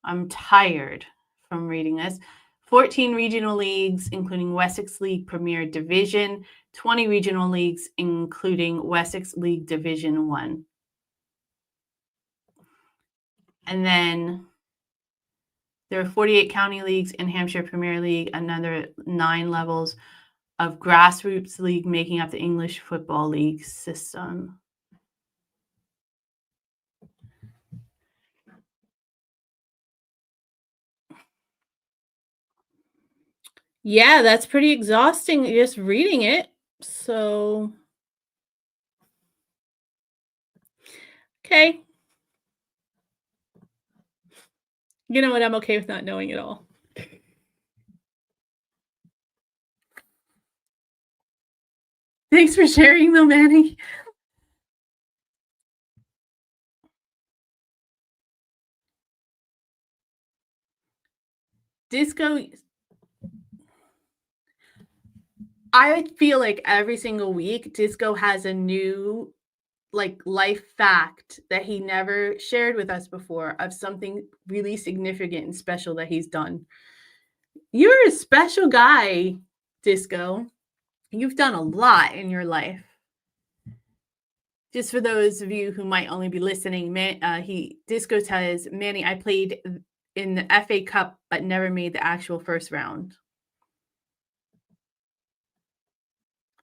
I'm tired from reading this. 14 regional leagues, including Wessex League Premier Division, 20 regional leagues, including Wessex League Division 1. And then there are 48 county leagues in Hampshire Premier League, another 9 levels of grassroots league making up the English Football League system. Yeah, that's pretty exhausting just reading it. So, okay. You know what? I'm okay with not knowing it all. Thanks for sharing though, Manny. Disco, I feel like every single week, Disco has a new like life fact that he never shared with us before of something really significant and special that he's done. You're a special guy, Disco. You've done a lot in your life. Just for those of you who might only be listening, Disco says, Manny, I played in the FA Cup but never made the actual first round.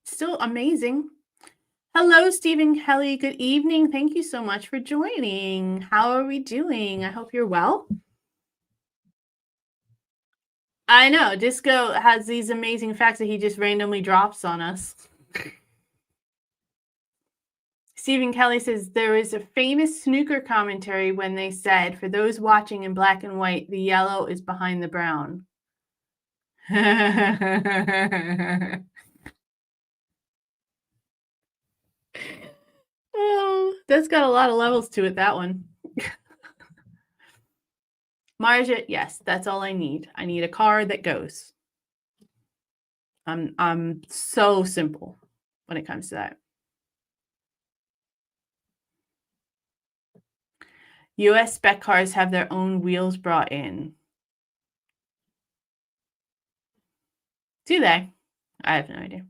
Still amazing. Hello, Stephen Kelly. Good evening. Thank you so much for joining. How are we doing? I hope you're well. I know. Disco has these amazing facts that he just randomly drops on us. Stephen Kelly says there is a famous snooker commentary when they said, for those watching in black and white, the yellow is behind the brown. Oh, that's got a lot of levels to it, that one. Marja, yes, that's all I need. I need a car that goes. I'm so simple when it comes to that. US spec cars have their own wheels brought in. Do they? I have no idea.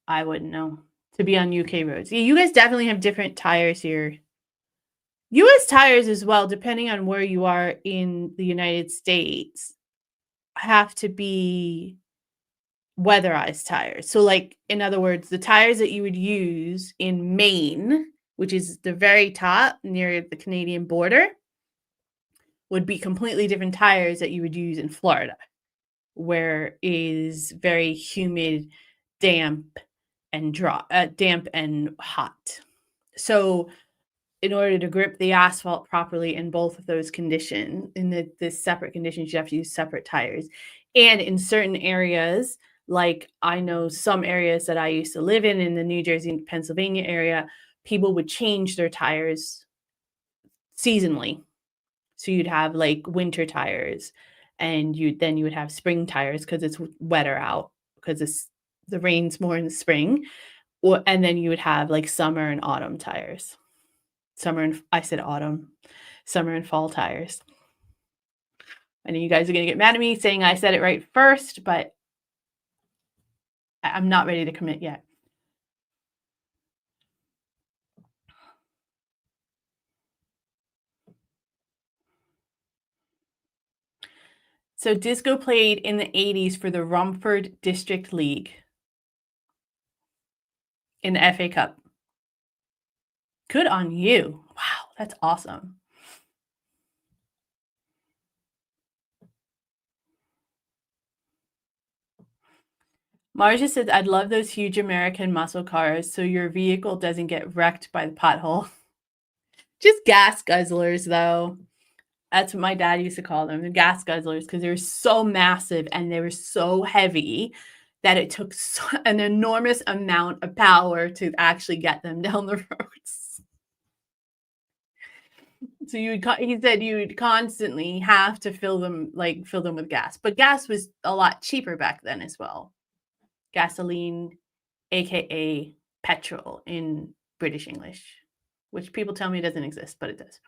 I wouldn't know. To be on UK roads. Yeah, you guys definitely have different tires here. US tires as well, depending on where you are in the United States, have to be weatherized tires. So, like, in other words, the tires that you would use in Maine, which is the very top near the Canadian border, would be completely different tires that you would use in Florida, where is very humid, damp, and damp and hot. So, in order to grip the asphalt properly in both of those conditions, in the separate conditions, you have to use separate tires. And in certain areas, like I know some areas that I used to live in the New Jersey and Pennsylvania area, people would change their tires seasonally. So you'd have like winter tires, and you would have spring tires because it's wetter out because the rain's more in the spring, and then you would have like summer and autumn tires. I said autumn, summer and fall tires. I know you guys are going to get mad at me saying I said it right first, but I'm not ready to commit yet. So Disco played in the 80s for the Romford District League in the FA Cup. Good on you. Wow, that's awesome. Marja said, I'd love those huge American muscle cars so your vehicle doesn't get wrecked by the pothole. Just gas guzzlers, though. That's what my dad used to call them, the gas guzzlers, because they were so massive and they were so heavy that it took an enormous amount of power to actually get them down the roads. So he said you would constantly have to fill them with gas, but gas was a lot cheaper back then as well. Gasoline aka petrol in British English, which people tell me doesn't exist, but it does.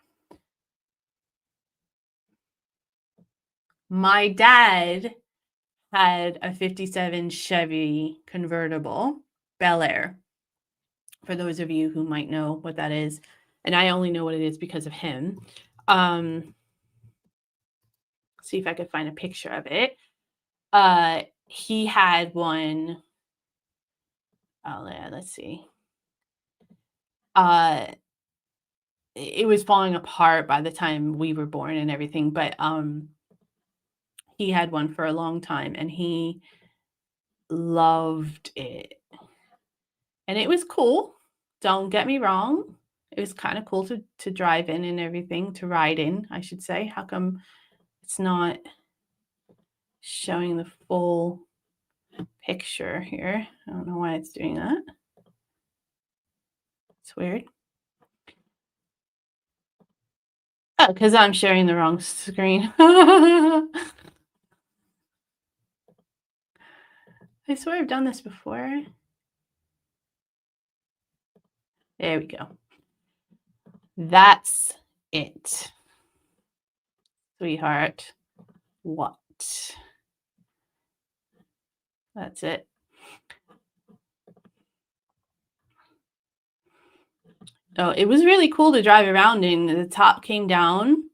My dad had a 57 Chevy convertible Bel Air, for those of you who might know what that is, and I only know what it is because of him. See if I could find a picture of it. He had one. Oh, yeah, let's see. It was falling apart by the time we were born and everything, but he had one for a long time and he loved it. And it was cool. Don't get me wrong. It was kind of cool to drive in and everything, to ride in, I should say. How come it's not showing the full picture here? I don't know why it's doing that. It's weird. Oh, because I'm sharing the wrong screen. I swear I've done this before. There we go. That's it. Sweetheart. What? That's it. Oh, it was really cool to drive around in. The top came down.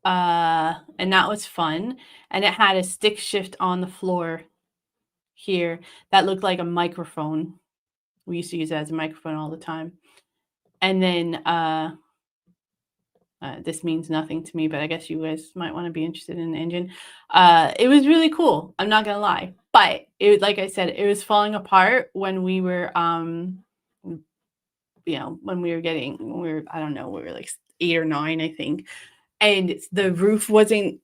And that was fun. And it had a stick shift on the floor here that looked like a microphone. We used to use it as a microphone all the time. And then this means nothing to me, but I guess you guys might want to be interested in the engine. It was really cool. I'm not gonna lie, but it, like I said, it was falling apart when we were, when we were I don't know, we were like 8 or 9, I think, and the roof wasn't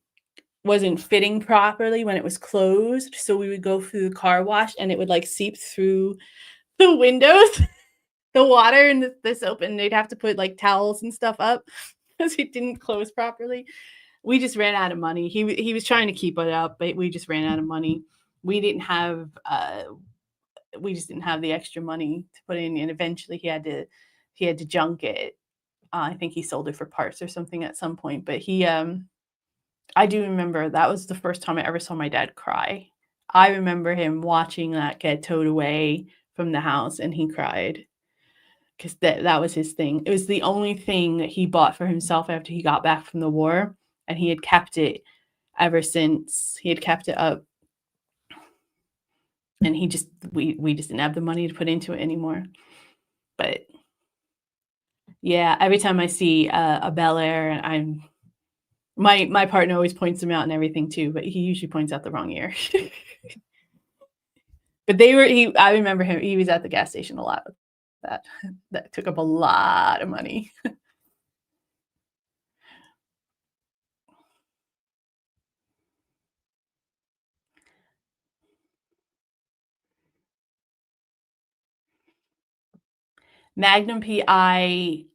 fitting properly when it was closed. So we would go through the car wash, and it would like seep through the windows, the water and the soap, and they'd have to put like towels and stuff up because it didn't close properly. We just ran out of money. He was trying to keep it up, but we just ran out of money. We just didn't have the extra money to put in, and eventually he had to junk it. I think he sold it for parts or something at some point, but I do remember that was the first time I ever saw my dad cry. I remember him watching that get towed away from the house, and he cried because that was his thing. It was the only thing that he bought for himself after he got back from the war, and he had kept it ever since. He had kept it up, and we just didn't have the money to put into it anymore. But yeah, every time I see a Bel Air, my partner always points them out and everything too, but he usually points out the wrong year. But I remember him, he was at the gas station a lot. That took up a lot of money. Magnum PI,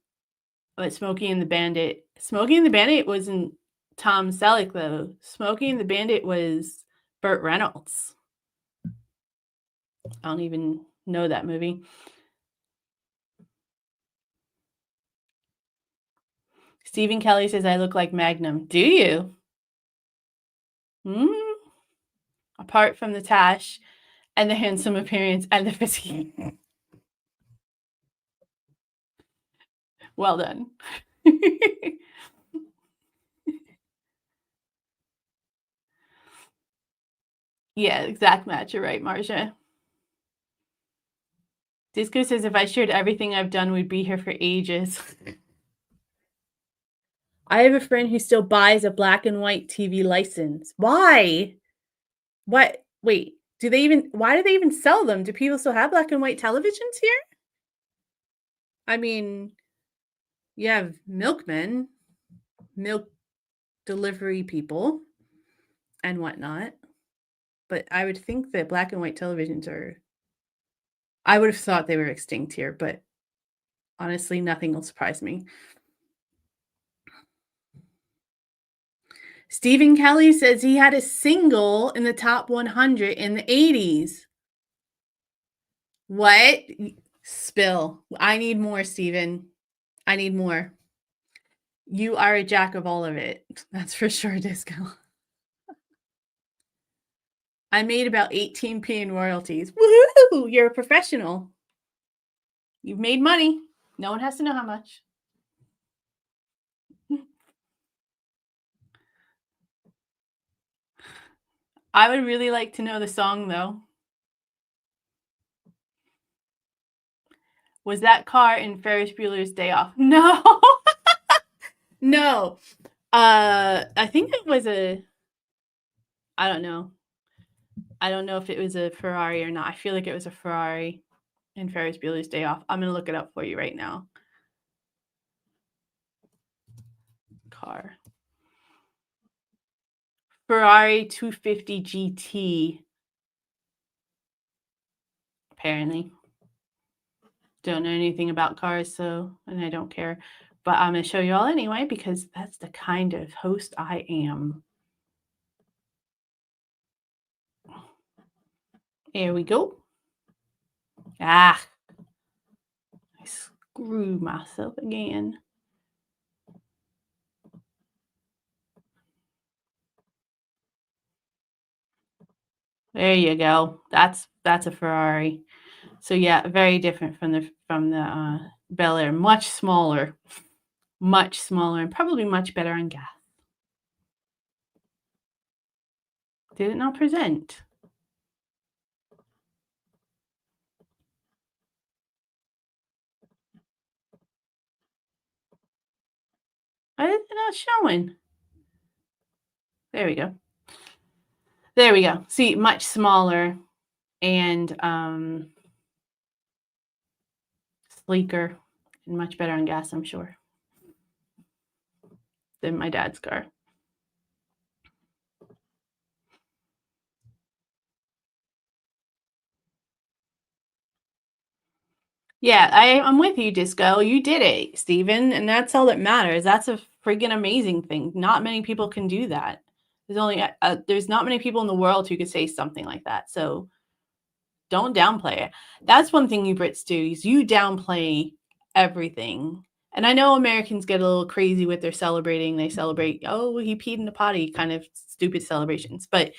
but Smokey and the Bandit. Smokey and the Bandit wasn't Tom Selleck though. Smokey and the Bandit was Burt Reynolds. I don't even know that movie. Stephen Kelly says I look like Magnum. Do you? Apart from the tash and the handsome appearance and the physique. Well done. Yeah, exact match. You're right, Marcia. Disco says if I shared everything I've done, we'd be here for ages. I have a friend who still buys a black and white TV license. Why? What? Wait, why do they even sell them? Do people still have black and white televisions here? I mean, you have milkmen, milk delivery people, and whatnot. But I would think that black and white televisions I would have thought they were extinct here, but honestly, nothing will surprise me. Stephen Kelly says he had a single in the top 100 in the 80s. What? Spill. I need more, Steven. I need more. You are a jack of all of it. That's for sure, Disco. I made about 18p in royalties. Woohoo! You're a professional. You've made money. No one has to know how much. I would really like to know the song, though. Was that car in Ferris Bueller's Day Off? No. No. I think it was I don't know. I don't know if it was a Ferrari or not. I feel like it was a Ferrari in Ferris Bueller's Day Off. I'm going to look it up for you right now. Car. Ferrari 250 GT. Apparently. Don't know anything about cars, so, and I don't care. But I'm going to show you all anyway because that's the kind of host I am. Here we go. Ah, I screwed myself again. There you go. That's a Ferrari. So yeah, very different from the Bel Air. Much smaller, and probably much better on gas. Did it not present? Why is it not showing? There we go. There we go. See, much smaller and sleeker and much better on gas, I'm sure, than my dad's car. Yeah, I'm with you, Disco. You did it, Steven, and that's all that matters. That's a friggin' amazing thing. Not many people can do that. There's not many people in the world who could say something like that. So don't downplay it. That's one thing you Brits do is you downplay everything. And I know Americans get a little crazy with their celebrating. They celebrate, oh, he peed in the potty, kind of stupid celebrations. But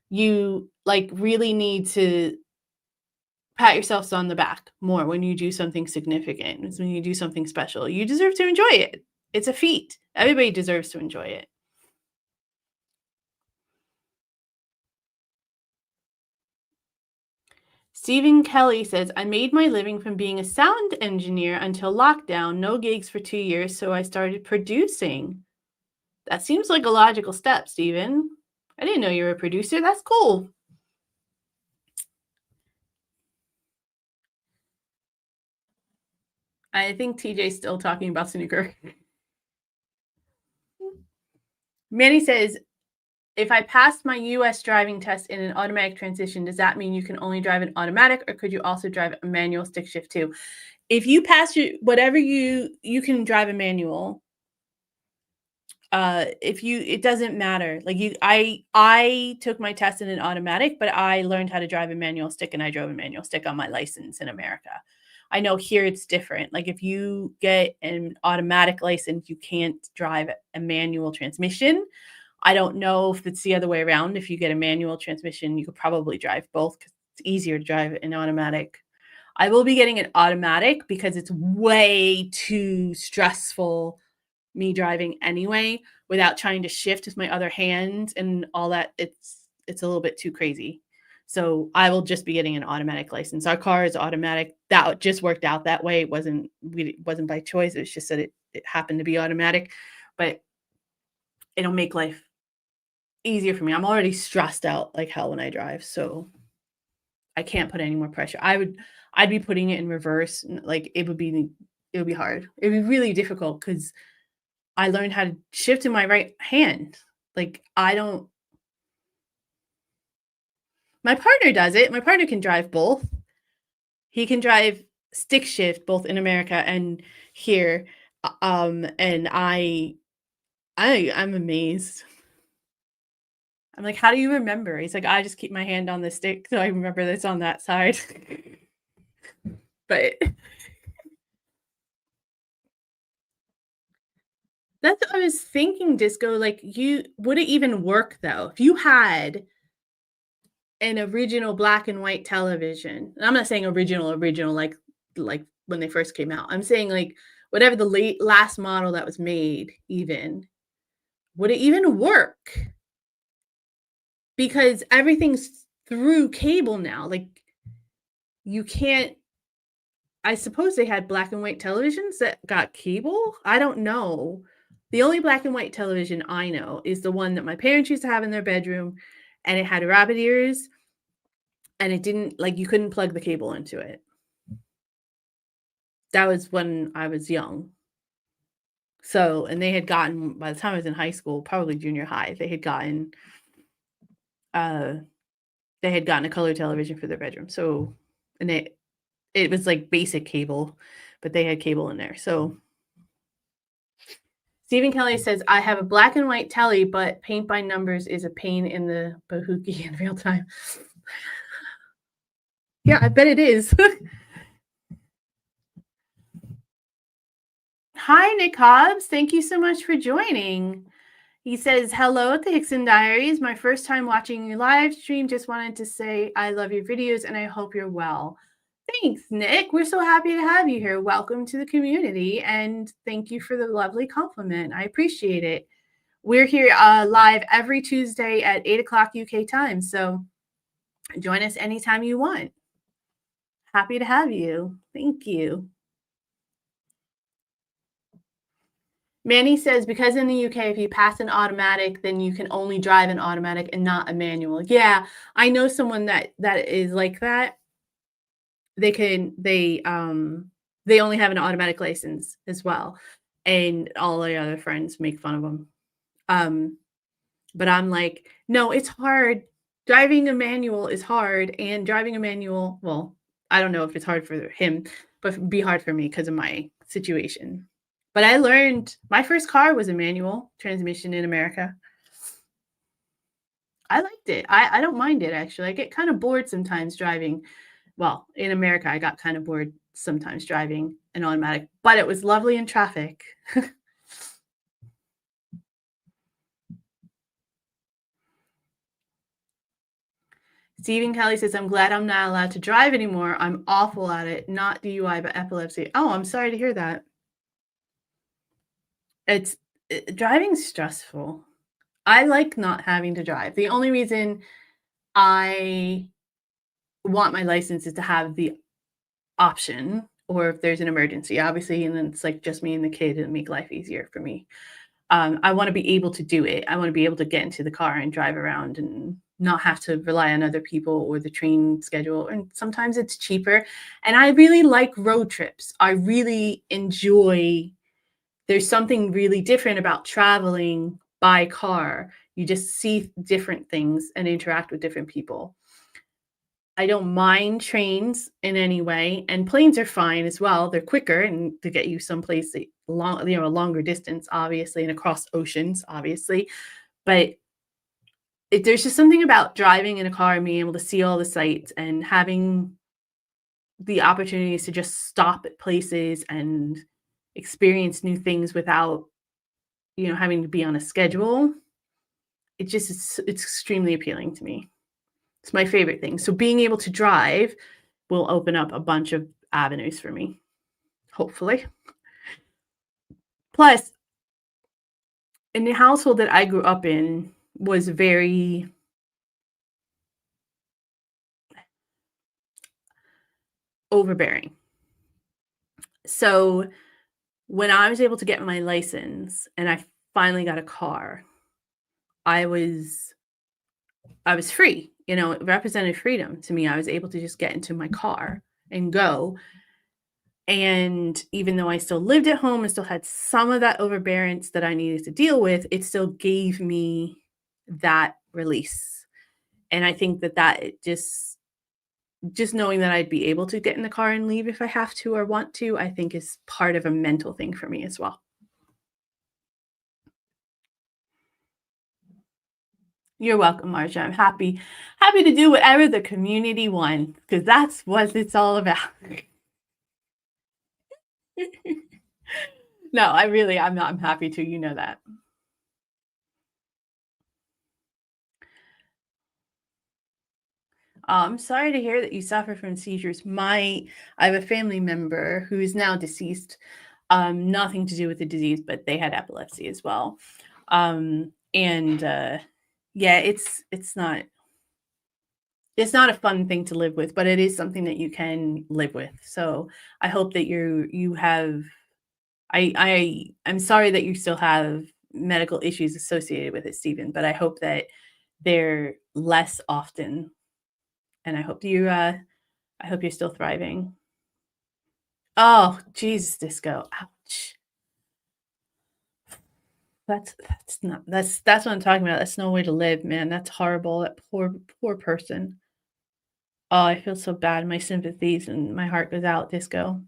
you like really need to pat yourselves on the back more when you do something significant. It's when you do something special. You deserve to enjoy it. It's a feat. Everybody deserves to enjoy it. Stephen Kelly says, I made my living from being a sound engineer until lockdown, no gigs for 2 years, so I started producing. That seems like a logical step, Stephen. I didn't know you were a producer. That's cool. I think TJ's still talking about snooker. Manny says, if I passed my US driving test in an automatic transmission, does that mean you can only drive an automatic or could you also drive a manual stick shift too? If you pass whatever you can drive a manual. It doesn't matter. Like I took my test in an automatic, but I learned how to drive a manual stick and I drove a manual stick on my license in America. I know here it's different. Like if you get an automatic license, you can't drive a manual transmission. I don't know if it's the other way around. If you get a manual transmission, you could probably drive both because it's easier to drive an automatic. I will be getting an automatic because it's way too stressful me driving anyway without trying to shift with my other hand and all that. It's a little bit too crazy. So I will just be getting an automatic license. Our car is automatic. That just worked out that way. It wasn't by choice. It was just that it happened to be automatic, but it'll make life easier for me. I'm already stressed out like hell when I drive, so I can't put any more pressure. I'd be putting it in reverse. Like it would be hard. It would be really difficult because I learned how to shift in my right hand. Like I don't. My partner does it. My partner can drive both. He can drive stick shift both in America and here. And I'm amazed. I'm like, how do you remember? He's like, I just keep my hand on the stick so I remember that's on that side. But that's what I was thinking, Disco, like, you would it even work, though? If you had an original black and white television, and I'm not saying original, like, when they first came out. I'm saying, like, whatever the last model that was made even, would it even work? Because everything's through cable now, like, you can't I suppose they had black and white televisions that got cable? I don't know. The only black and white television I know is the one that my parents used to have in their bedroom, and it had rabbit ears, and it didn't like, you couldn't plug the cable into it. That was when I was young. So and they had gotten by the time I was in high school, probably junior high, uh, they had gotten a color television for their bedroom. So and it was like basic cable, but they had cable in there. So Stephen Kelly says, I have a black and white telly, but paint by numbers is a pain in the bahookie in real time. Yeah, I bet it is. Hi, Nick Hobbs. Thank you so much for joining. He says, hello at the Hickson Diaries. My first time watching your live stream. Just wanted to say I love your videos and I hope you're well. Thanks, Nick. We're so happy to have you here. Welcome to the community and thank you for the lovely compliment. I appreciate it. We're here live every Tuesday at 8 o'clock UK time. So join us anytime you want. Happy to have you. Thank you. Manny says, because in the UK, if you pass an automatic, then you can only drive an automatic and not a manual. Yeah, I know someone that is like that. They only have an automatic license as well. And all the other friends make fun of them. But I'm like, no, it's hard. Driving a manual is hard. And driving a manual, well, I don't know if it's hard for him, but it'd be hard for me because of my situation. But I learned my first car was a manual transmission in America. I liked it. I don't mind it actually. I get kind of bored sometimes driving. Well, in America, I got kind of bored sometimes driving an automatic, but it was lovely in traffic. Stephen Kelly says, I'm glad I'm not allowed to drive anymore. I'm awful at it. Not DUI, but epilepsy. Oh, I'm sorry to hear that. Driving's stressful. I like not having to drive. The only reason I want my license is to have the option or if there's an emergency, obviously, and then it's like just me and the kid and make life easier for me. I want to be able to do it. I want to be able to get into the car and drive around and not have to rely on other people or the train schedule. And sometimes it's cheaper. And I really like road trips. I really enjoy, there's something really different about traveling by car. You just see different things and interact with different people. I don't mind trains in any way, and planes are fine as well. They're quicker and to get you someplace a longer distance, obviously, and across oceans, obviously. But there's just something about driving in a car and being able to see all the sights and having the opportunities to just stop at places and experience new things without, having to be on a schedule. It's extremely appealing to me. It's my favorite thing. So being able to drive will open up a bunch of avenues for me, hopefully. Plus, in the household that I grew up in was very overbearing. So when I was able to get my license and I finally got a car, I was free. It represented freedom to me. I was able to just get into my car and go. And even though I still lived at home and still had some of that overbearance that I needed to deal with, it still gave me that release. And I think that just knowing that I'd be able to get in the car and leave if I have to or want to, I think is part of a mental thing for me as well. You're welcome, Marcia. I'm happy to do whatever the community wants because that's what it's all about. No, I'm not. I'm happy to, you know that. I'm sorry to hear that you suffer from seizures. I have a family member who is now deceased. Nothing to do with the disease, but they had epilepsy as well. And yeah, it's not a fun thing to live with, but it is something that you can live with. So I hope that you have I'm sorry that you still have medical issues associated with it, Stephen, but I hope that they're less often. And I hope you're still thriving. Oh, Jesus, disco. Ouch. That's what I'm talking about. That's no way to live, man. That's horrible. That poor person. Oh, I feel so bad. My sympathies and my heart goes out, disco.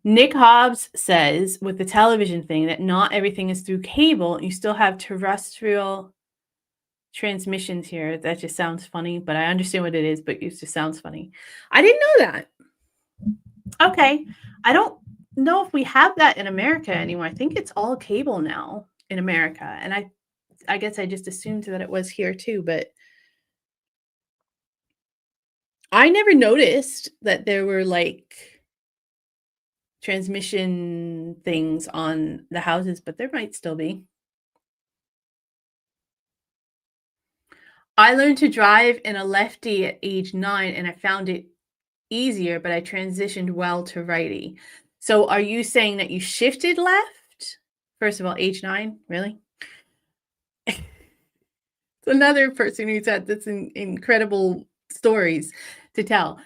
Nick Hobbs says with the television thing that not everything is through cable. You still have terrestrial transmissions here. That just sounds funny, but I understand what it is, but it just sounds funny. I didn't know that. Okay. I don't know if we have that in America anymore. I think it's all cable now in America. And I guess I just assumed that it was here too, but I never noticed that there were like transmission things on the houses, but there might still be. I learned to drive in a lefty at age 9 and I found it easier, but I transitioned well to righty. So are you saying that you shifted left? First of all, age 9, really? Another person who's had this incredible stories to tell.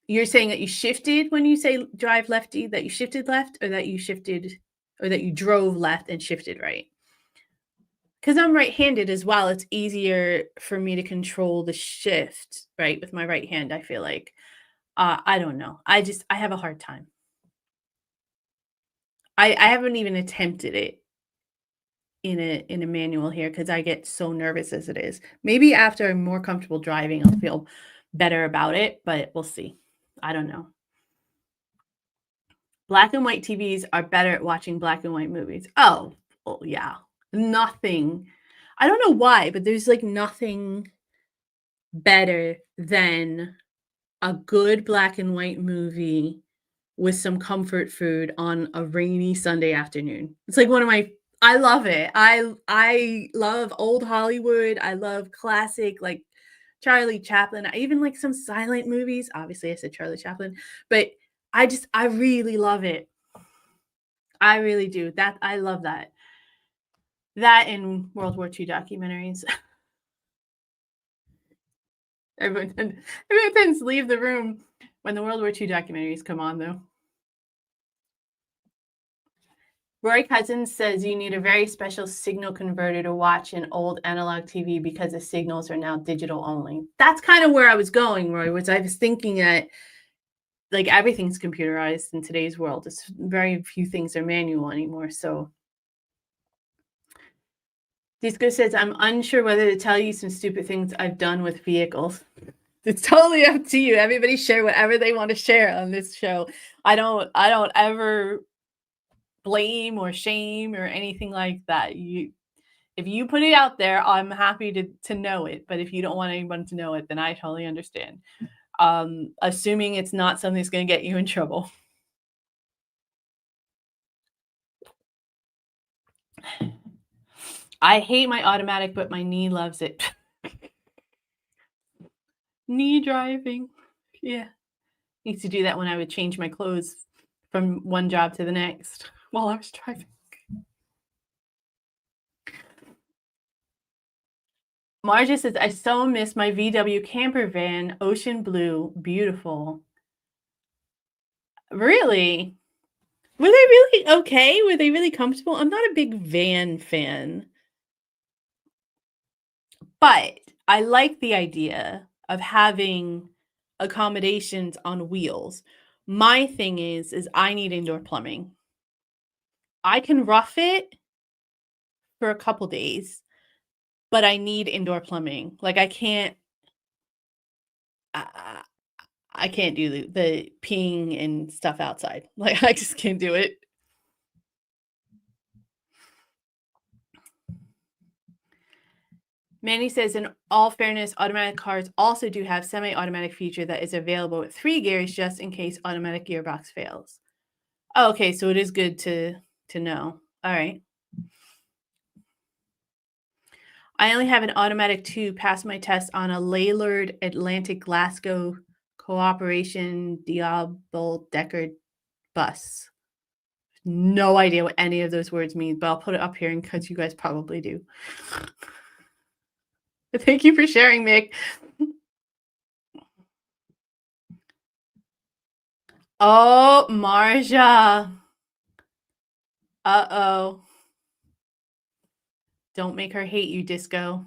You're saying that you shifted when you say drive lefty, that you shifted left, or that you shifted, or that you drove left and shifted right? Because I'm right-handed as well. It's easier for me to control the shift, right, with my right hand. I feel like. I don't know. I have a hard time. I haven't even attempted it in a manual here because I get so nervous as it is. Maybe after I'm more comfortable driving, I'll feel better about it, but we'll see. I don't know. Black and white TVs are better at watching black and white movies. Oh yeah. Nothing. I don't know why, but there's like nothing better than a good black and white movie with some comfort food on a rainy Sunday afternoon. It's like one of my I love it. I love old Hollywood. I love classic like Charlie Chaplin. I even like some silent movies. Obviously, I said Charlie Chaplin, but I really love it. I really do. That I love that. That and World War II documentaries. Everyone tends to leave the room when the World War II documentaries come on, though. Roy Cousins says you need a very special signal converter to watch an old analog TV because the signals are now digital only. That's kind of where I was going, Roy, was I was thinking that like everything's computerized in today's world. It's very few things are manual anymore. So Disco says, I'm unsure whether to tell you some stupid things I've done with vehicles. It's totally up to you. Everybody share whatever they want to share on this show. I don't ever blame or shame or anything like that. If you put it out there, I'm happy to know it. But if you don't want anyone to know it, then I totally understand. Assuming it's not something that's going to get you in trouble. I hate my automatic, but my knee loves it. Knee driving. Yeah. I used to do that when I would change my clothes from one job to the next while I was driving. Marja says, I so miss my VW camper van, ocean blue, beautiful. Really? Were they really okay? Were they really comfortable? I'm not a big van fan, but I like the idea of having accommodations on wheels. My thing is I need indoor plumbing. I can rough it for a couple days, but I need indoor plumbing. Like I can't. I can't do the peeing and stuff outside. Like, I just can't do it. Manny says, in all fairness, automatic cars also do have semi-automatic feature that is available with 3 gears just in case automatic gearbox fails. Oh, okay, so it is good to know. All right. I only have an automatic 2, passed my test on a Laylord Atlantic Glasgow Cooperation Double Decker bus. No idea what any of those words mean, but I'll put it up here because you guys probably do. Thank you for sharing, Mick. Oh, Marja. Uh-oh. Don't make her hate you, Disco.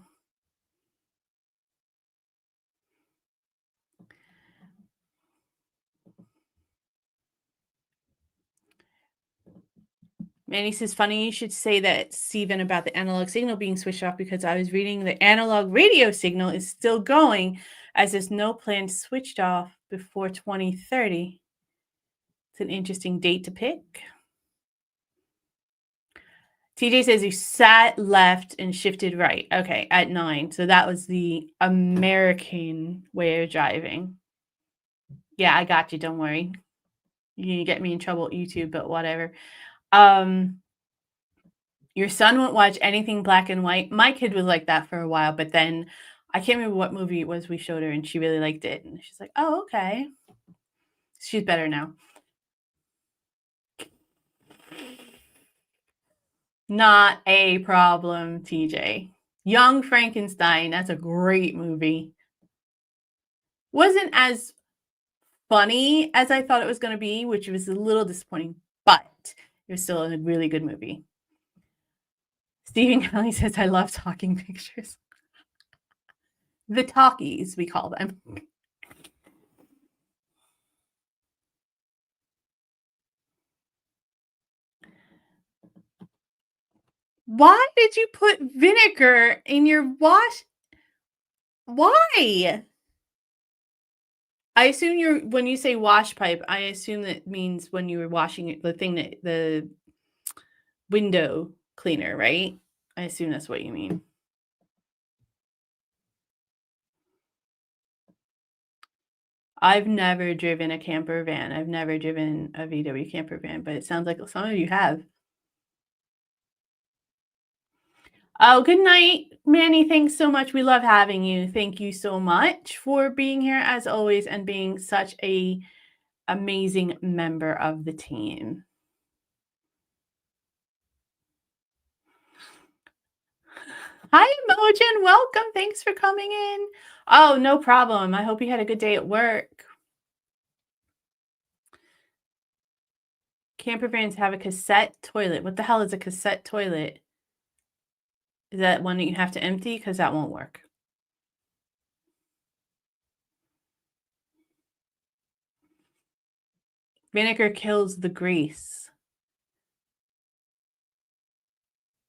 Manny says, funny you should say that, Steven, about the analog signal being switched off because I was reading the analog radio signal is still going as there's no plan switched off before 2030. It's an interesting date to pick. TJ says he sat left and shifted right. Okay, at 9. So that was the American way of driving. Yeah, I got you. Don't worry. You're going to get me in trouble at YouTube, but whatever. Your son won't watch anything black and white. My kid was like that for a while, but then I can't remember what movie it was we showed her, and she really liked it. And she's like, oh, okay. She's better now. Not a problem, TJ. Young Frankenstein, that's a great movie. Wasn't as funny as I thought it was going to be, which was a little disappointing, but it was still a really good movie. Stephen Kelly says, I love talking pictures. The talkies, we call them. Why did you put vinegar in your wash? Why? I assume when you say wash pipe, I assume that means when you were washing it, the window cleaner, right? I assume that's what you mean. I've never driven a camper van. I've never driven a VW camper van, but it sounds like some of you have. Oh, good night, Manny. Thanks so much. We love having you. Thank you so much for being here as always and being such a amazing member of the team. Hi, Mojen. Welcome. Thanks for coming in. Oh, no problem. I hope you had a good day at work. Camper vans have a cassette toilet. What the hell is a cassette toilet? Is that one that you have to empty? Because that won't work. Vinegar kills the grease.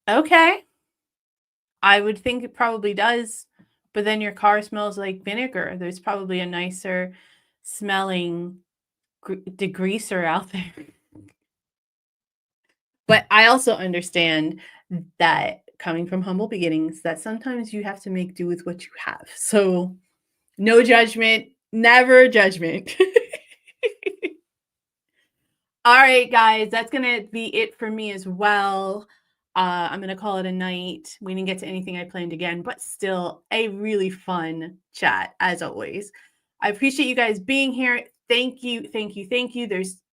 Okay. I would think it probably does, but then your car smells like vinegar. There's probably a nicer smelling degreaser out there. But I also understand that coming from humble beginnings, that sometimes you have to make do with what you have. So no judgment, never judgment. All right, guys, that's going to be it for me as well. I'm going to call it a night. We didn't get to anything I planned again, but still a really fun chat as always. I appreciate you guys being here. Thank you, thank you, thank you.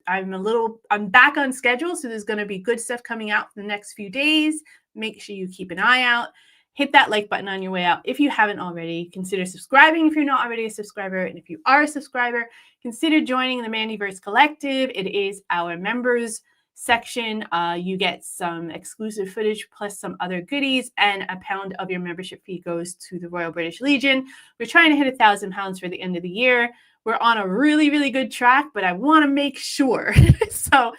I'm back on schedule, so there's going to be good stuff coming out for the next few days. Make sure you keep an eye out. Hit that like button on your way out. If you haven't already, consider subscribing if you're not already a subscriber. And if you are a subscriber, consider joining the Mandyverse Collective. It is our members section. You get some exclusive footage plus some other goodies, and £1 of your membership fee goes to the Royal British Legion. We're trying to hit 1,000 pounds for the end of the year. We're on a really, really good track, but I want to make sure. So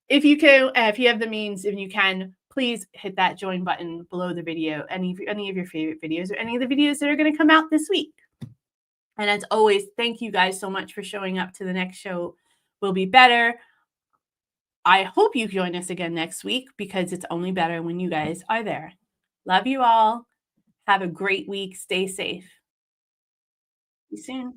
if you have the means, if you can, please hit that join button below the video. Any of your favorite videos or any of the videos that are going to come out this week. And as always, thank you guys so much for showing up to the next show. Will be better. I hope you join us again next week because it's only better when you guys are there. Love you all. Have a great week. Stay safe. See you soon.